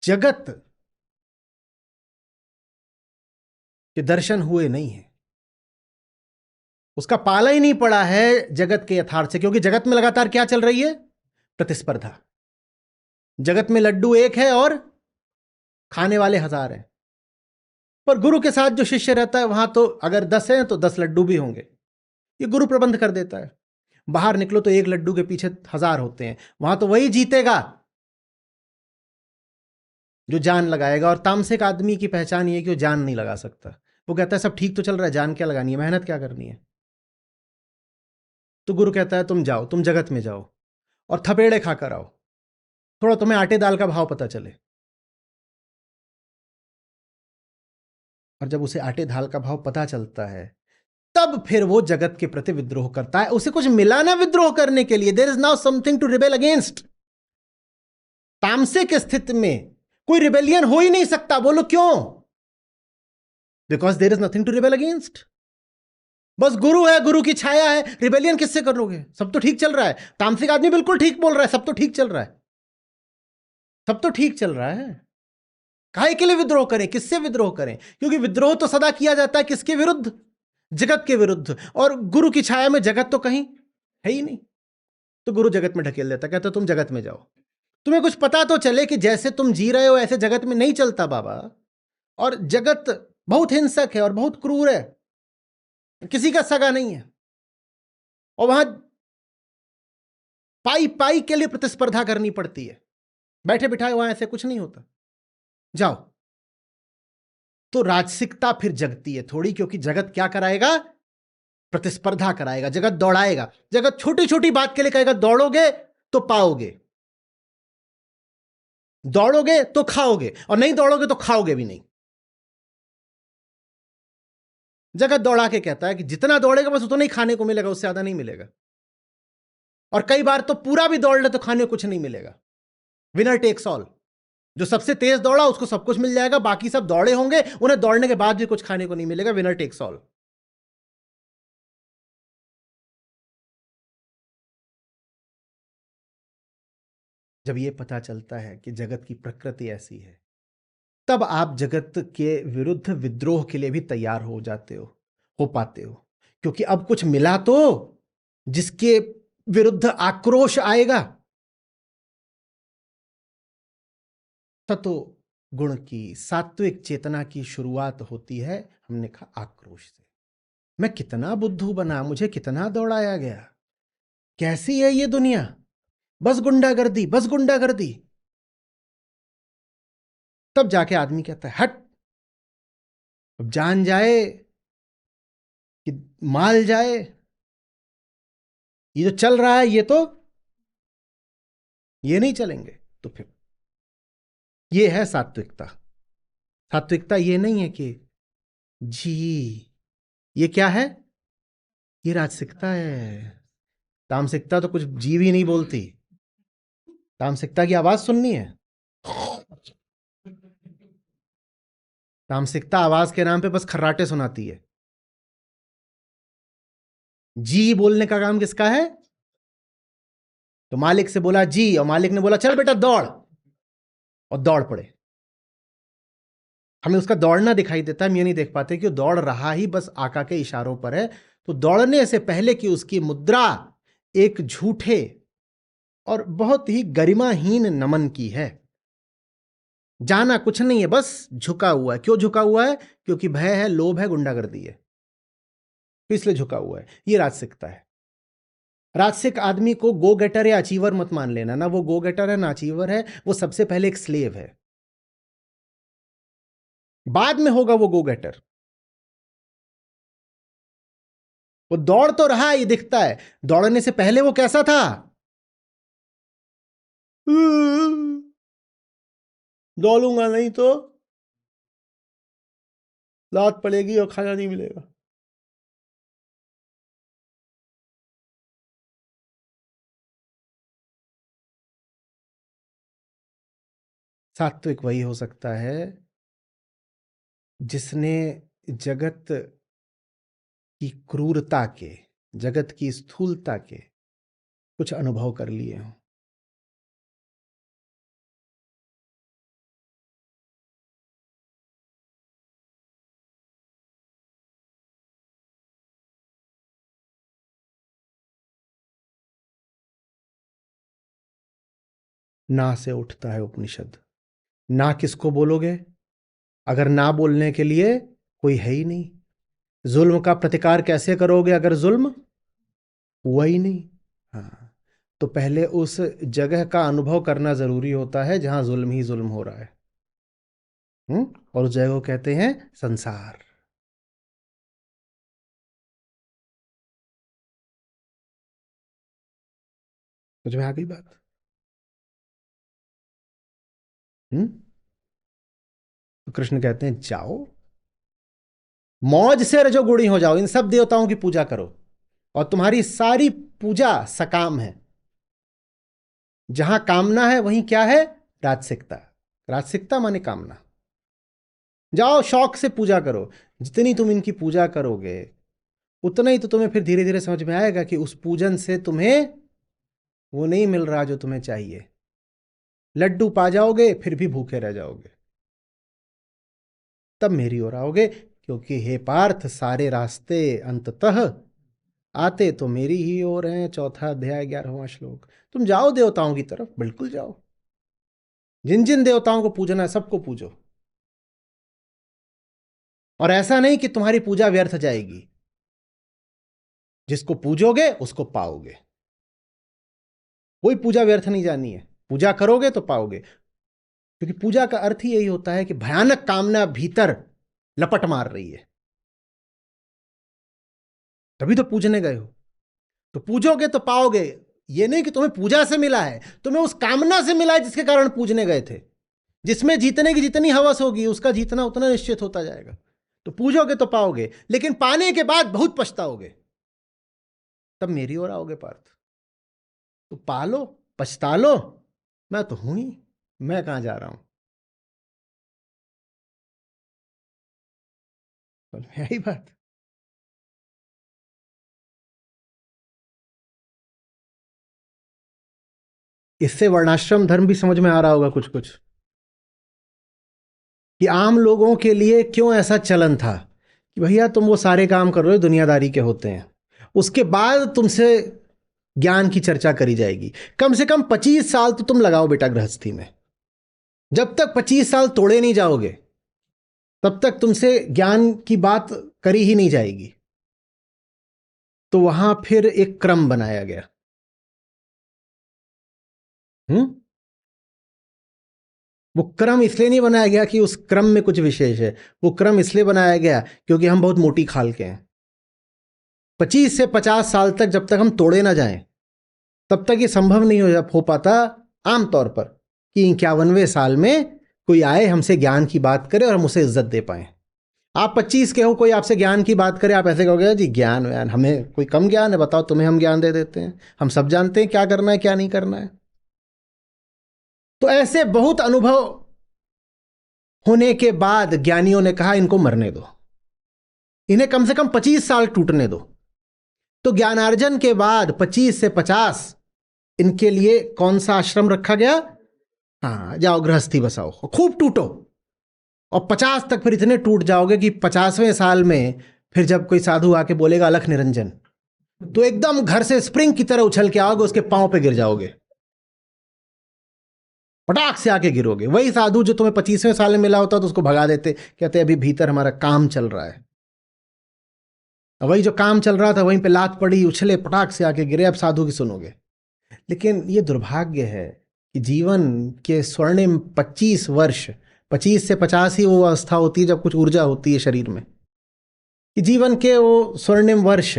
जगत के दर्शन हुए नहीं है, उसका पाला ही नहीं पड़ा है जगत के यथार्थ से। क्योंकि जगत में लगातार क्या चल रही है? प्रतिस्पर्धा। जगत में लड्डू एक है और खाने वाले हजार हैं। पर गुरु के साथ जो शिष्य रहता है वहां तो अगर 10 हैं तो 10 लड्डू भी होंगे। ये गुरु प्रबंध कर देता है। बाहर निकलो तो एक लड्डू के पीछे हजार होते हैं। वहां तो वही जीतेगा जो जान लगाएगा। और तामसिक आदमी की पहचान ये है कि वो जान नहीं लगा सकता। वो कहता है सब ठीक तो चल रहा है, जान क्या लगानी है, मेहनत क्या करनी है। तो गुरु कहता है तुम जाओ, तुम जगत में जाओ और थपेड़े खाकर आओ, थोड़ा तुम्हें आटे दाल का भाव पता चले। और जब उसे आटे दाल का भाव पता चलता है तब फिर वो जगत के प्रति विद्रोह करता है। उसे कुछ मिला ना विद्रोह करने के लिए। There is now something to rebel against. तामसिक स्थिति में कोई रिबेलियन हो ही नहीं सकता। बोलो क्यों? Because there is nothing to rebel against. बस गुरु है, गुरु की छाया है, रिबेलियन किससे करोगे? सब तो ठीक चल रहा है। तामसिक आदमी बिल्कुल ठीक बोल रहा है, सब तो ठीक चल रहा है, सब तो ठीक चल रहा है। काहे के लिए विद्रोह करें? किससे विद्रोह करें? क्योंकि विद्रोह तो सदा किया जाता है किसके विरुद्ध? जगत के विरुद्ध। और गुरु की छाया में जगत तो कहीं है ही नहीं। तो गुरु जगत में ढकेल देता, कहता तुम जगत में जाओ, तुम्हें कुछ पता तो चले कि जैसे तुम जी रहे हो ऐसे जगत में नहीं चलता बाबा। और जगत बहुत हिंसक है और बहुत क्रूर है, किसी का सगा नहीं है। और वहां पाई पाई के लिए प्रतिस्पर्धा करनी पड़ती है। बैठे बिठाए वहां ऐसे कुछ नहीं होता। जाओ। तो राजसिकता फिर जगती है थोड़ी, क्योंकि जगत क्या कराएगा? प्रतिस्पर्धा कराएगा, जगत दौड़ाएगा। जगत छोटी छोटी बात के लिए कहेगा दौड़ोगे तो पाओगे, दौड़ोगे तो खाओगे, और नहीं दौड़ोगे तो खाओगे भी नहीं। जगत दौड़ा के कहता है कि जितना दौड़ेगा बस उतना ही खाने को मिलेगा, उससे ज्यादा नहीं मिलेगा। और कई बार तो पूरा भी दौड़ ले तो खाने को कुछ नहीं मिलेगा। Winner takes all. जो सबसे तेज दौड़ा उसको सब कुछ मिल जाएगा, बाकी सब दौड़े होंगे, उन्हें दौड़ने के बाद भी कुछ खाने को नहीं मिलेगा। Winner takes all. जब यह पता चलता है कि जगत की प्रकृति ऐसी है, तब आप जगत के विरुद्ध विद्रोह के लिए भी तैयार हो जाते हो पाते हो। क्योंकि अब कुछ मिला तो जिसके विरुद्ध आक्रोश आएगा। ततो गुण की, सात्विक चेतना की शुरुआत होती है, हमने कहा आक्रोश से। मैं कितना बुद्धू बना, मुझे कितना दौड़ाया गया, कैसी है ये दुनिया, बस गुंडागर्दी, बस गुंडागर्दी। तब जाके आदमी कहता है हट। अब जान जाए कि माल जाए, ये जो चल रहा है ये नहीं चलेंगे। तो फिर ये है सात्विकता। सात्विकता ये नहीं है कि जी, ये क्या है, ये राजसिकता है। तामसिकता तो कुछ जीव ही नहीं बोलती। तामसिकता की आवाज सुननी है, तामसिकता आवाज के नाम पे बस खर्राटे सुनाती है। जी बोलने का काम किसका है? तो मालिक से बोला जी, और मालिक ने बोला चल बेटा दौड़, और दौड़ पड़े। हमें उसका दौड़ना दिखाई देता है, हम ये नहीं देख पाते कि वो दौड़ रहा ही बस आका के इशारों पर है। तो दौड़ने से पहले कि उसकी मुद्रा एक झूठे और बहुत ही गरिमाहीन नमन की है। जाना कुछ नहीं है, बस झुका हुआ है। क्यों झुका हुआ है? क्योंकि भय है, लोभ है, गुंडागर्दी है, तो इसलिए झुका हुआ है। ये राजसिकता है। राजसिक आदमी को गो गेटर या अचीवर मत मान लेना, ना वो गो गेटर है ना अचीवर है। वो सबसे पहले एक स्लेव है, बाद में होगा वो गो गेटर। वो दौड़ तो रहा है, ये दिखता है। दौड़ने से पहले वो कैसा था? दौड़ूंगा नहीं तो लात पड़ेगी और खाना नहीं मिलेगा। सात्विक वही हो सकता है जिसने जगत की क्रूरता के, जगत की स्थूलता के कुछ अनुभव कर लिए हों। ना से उठता है उपनिषद। ना किसको बोलोगे अगर ना बोलने के लिए कोई है ही नहीं? जुल्म का प्रतिकार कैसे करोगे अगर जुल्म हुआ ही नहीं? हाँ, तो पहले उस जगह का अनुभव करना जरूरी होता है जहां जुल्म ही जुल्म हो रहा है। और उस जगह को कहते हैं संसार। मुझ में आ गई बात? हम्म तो कृष्ण कहते हैं जाओ, मौज से रजोगुणी हो जाओ, इन सब देवताओं की पूजा करो, और तुम्हारी सारी पूजा सकाम है। जहां कामना है वहीं क्या है? राजसिकता। राजसिकता माने कामना। जाओ शौक से पूजा करो। जितनी तुम इनकी पूजा करोगे उतना ही तो तुम्हें फिर धीरे धीरे समझ में आएगा कि उस पूजन से तुम्हें वो नहीं मिल रहा जो तुम्हें चाहिए। लड्डू पा जाओगे फिर भी भूखे रह जाओगे, तब मेरी ओर आओगे। क्योंकि हे पार्थ, सारे रास्ते अंततः आते तो मेरी ही ओर हैं। चौथा अध्याय 11वां श्लोक। तुम जाओ देवताओं की तरफ, बिल्कुल जाओ। जिन जिन देवताओं को पूजना है सबको पूजो, और ऐसा नहीं कि तुम्हारी पूजा व्यर्थ जाएगी। जिसको पूजोगे उसको पाओगे। कोई पूजा व्यर्थ नहीं जानी है। पूजा करोगे तो पाओगे, क्योंकि पूजा का अर्थ ही यही होता है कि भयानक कामना भीतर लपट मार रही है, तभी तो पूजने गए हो। तो पूजोगे तो पाओगे। ये नहीं कि तुम्हें पूजा से मिला है, तुम्हें उस कामना से मिला है जिसके कारण पूजने गए थे। जिसमें जीतने की जितनी हवस होगी उसका जीतना उतना निश्चित होता जाएगा। तो पूजोगे तो पाओगे, लेकिन पाने के बाद बहुत पछताओगे, तब मेरी ओर आओगे पार्थ। तो पालो, पछता लो, मैं तो हूं ही, मैं कहां जा रहा हूं। यही बात। इससे वर्णाश्रम धर्म भी समझ में आ रहा होगा कुछ कुछ, कि आम लोगों के लिए क्यों ऐसा चलन था कि भैया तुम वो सारे काम कर रहे हो दुनियादारी के होते हैं, उसके बाद तुमसे ज्ञान की चर्चा करी जाएगी। कम से कम 25 साल तो तुम लगाओ बेटा गृहस्थी में। जब तक 25 साल तोड़े नहीं जाओगे तब तक तुमसे ज्ञान की बात करी ही नहीं जाएगी। तो वहां फिर एक क्रम बनाया गया। हम्म वो क्रम इसलिए नहीं बनाया गया कि उस क्रम में कुछ विशेष है। वो क्रम इसलिए बनाया गया क्योंकि हम बहुत मोटी खाल के हैं। 25 से 50 साल तक जब तक हम तोड़े ना जाएं, तब तक ये संभव नहीं हो पाता आमतौर पर कि 51वें साल में कोई आए हमसे ज्ञान की बात करे और हम उसे इज्जत दे पाए। आप 25 के हो, कोई आपसे ज्ञान की बात करे, आप ऐसे कहोगे जी ज्ञान व्यान, हमें कोई कम ज्ञान है, बताओ तुम्हें हम ज्ञान दे देते हैं, हम सब जानते हैं क्या करना है क्या नहीं करना है। तो ऐसे बहुत अनुभव होने के बाद ज्ञानियों ने कहा इनको मरने दो, इन्हें कम से कम 25 साल टूटने दो। तो ज्ञानार्जन के बाद 25 से 50 इनके लिए कौन सा आश्रम रखा गया? हाँ, जाओ गृहस्थी बसाओ, खूब टूटो, और 50 तक फिर इतने टूट जाओगे कि 50वें साल में फिर जब कोई साधु आके बोलेगा अलख निरंजन, तो एकदम घर से स्प्रिंग की तरह उछल के आओगे, उसके पांव पे गिर जाओगे, पटाख से आके गिरोगे। वही साधु जो तुम्हें 25वें साल में मिला होता तो उसको भगा देते, कहते अभी भीतर हमारा काम चल रहा है। वही जो काम चल रहा था वहीं पे लात पड़ी, उछले, पटाख से आके गिरे, अब साधु की सुनोगे। लेकिन ये दुर्भाग्य है कि जीवन के स्वर्णिम 25 वर्ष, 25 से 50 ही वो अवस्था होती है जब कुछ ऊर्जा होती है शरीर में, कि जीवन के वो स्वर्णिम वर्ष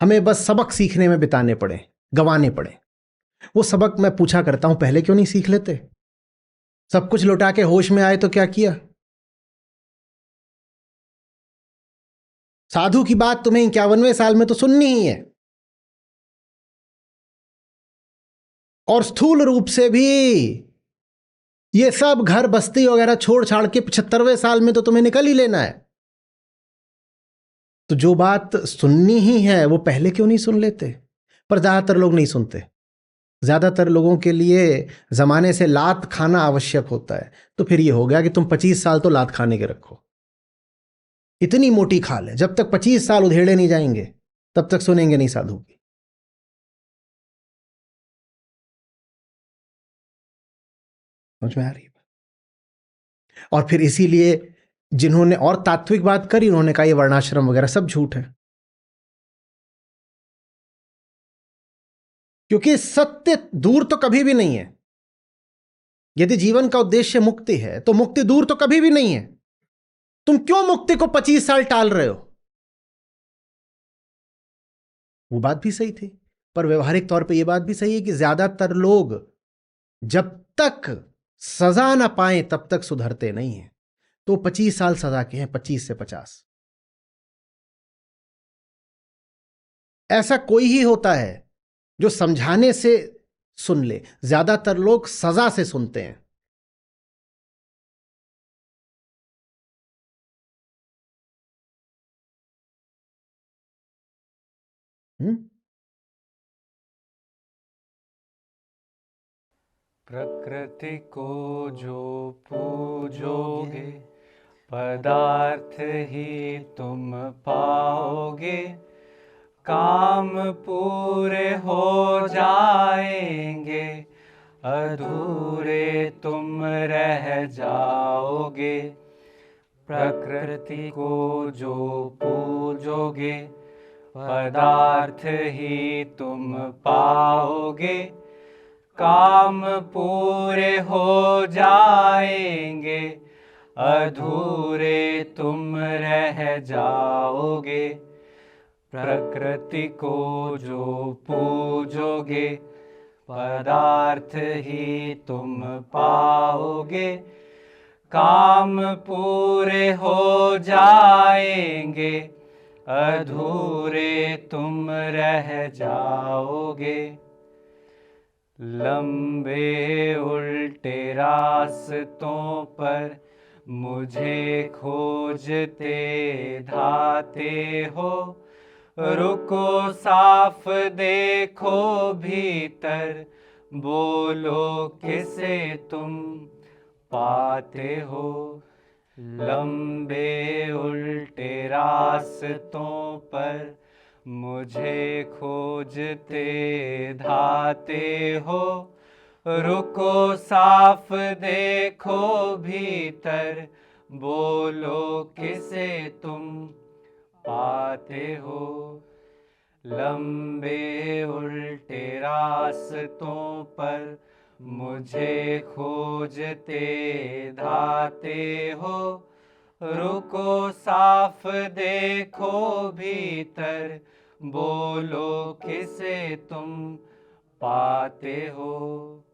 हमें बस सबक सीखने में बिताने पड़े, गंवाने पड़े। वो सबक मैं पूछा करता हूं, पहले क्यों नहीं सीख लेते? सब कुछ लौटा के होश में आए तो क्या किया? साधु की बात तुम्हें 51वें साल में तो सुननी ही है, और स्थूल रूप से भी ये सब घर बस्ती वगैरह छोड़ छाड़ के 75वें साल में तो तुम्हें निकल ही लेना है। तो जो बात सुननी ही है वो पहले क्यों नहीं सुन लेते? पर ज्यादातर लोग नहीं सुनते। ज्यादातर लोगों के लिए जमाने से लात खाना आवश्यक होता है। तो फिर ये हो गया कि तुम 25 साल तो लात खाने के रखो, इतनी मोटी खाल है, जब तक 25 साल उधेड़े नहीं जाएंगे तब तक सुनेंगे नहीं साधु की। समझ में आ रही है? और फिर इसीलिए जिन्होंने और तात्विक बात करी, उन्होंने कहा ये वर्णाश्रम वगैरह सब झूठ है, क्योंकि सत्य दूर तो कभी भी नहीं है। यदि जीवन का उद्देश्य मुक्ति है तो मुक्ति दूर तो कभी भी नहीं है। तुम क्यों मुक्ति को 25 साल टाल रहे हो? वो बात भी सही थी, पर व्यवहारिक तौर पे ये बात भी सही है कि ज्यादातर लोग जब तक सजा ना पाए तब तक सुधरते नहीं हैं। तो 25 साल सजा के हैं, 25 से 50। ऐसा कोई ही होता है जो समझाने से सुन ले, ज्यादातर लोग सजा से सुनते हैं। प्रकृति को जो पूजोगे पदार्थ ही तुम पाओगे, काम पूरे हो जाएंगे, अधूरे तुम रह जाओगे। प्रकृति को जो पूजोगे पदार्थ ही तुम पाओगे, काम पूरे हो जाएंगे, अधूरे तुम रह जाओगे। प्रकृति को जो पूजोगे पदार्थ ही तुम पाओगे, काम पूरे हो जाएंगे, अधूरे तुम रह जाओगे। लंबे उल्टे रास्तों पर मुझे खोजते धाते हो, रुको साफ देखो भीतर, बोलो किसे तुम पाते हो। लंबे उल्टे रास्तों पर मुझे खोजते धाते हो, रुको साफ देखो भीतर, बोलो किसे तुम पाते हो। लंबे उल्टे रास्तों पर मुझे खोजते धाते हो, रुको साफ देखो भीतर, बोलो किसे तुम पाते हो।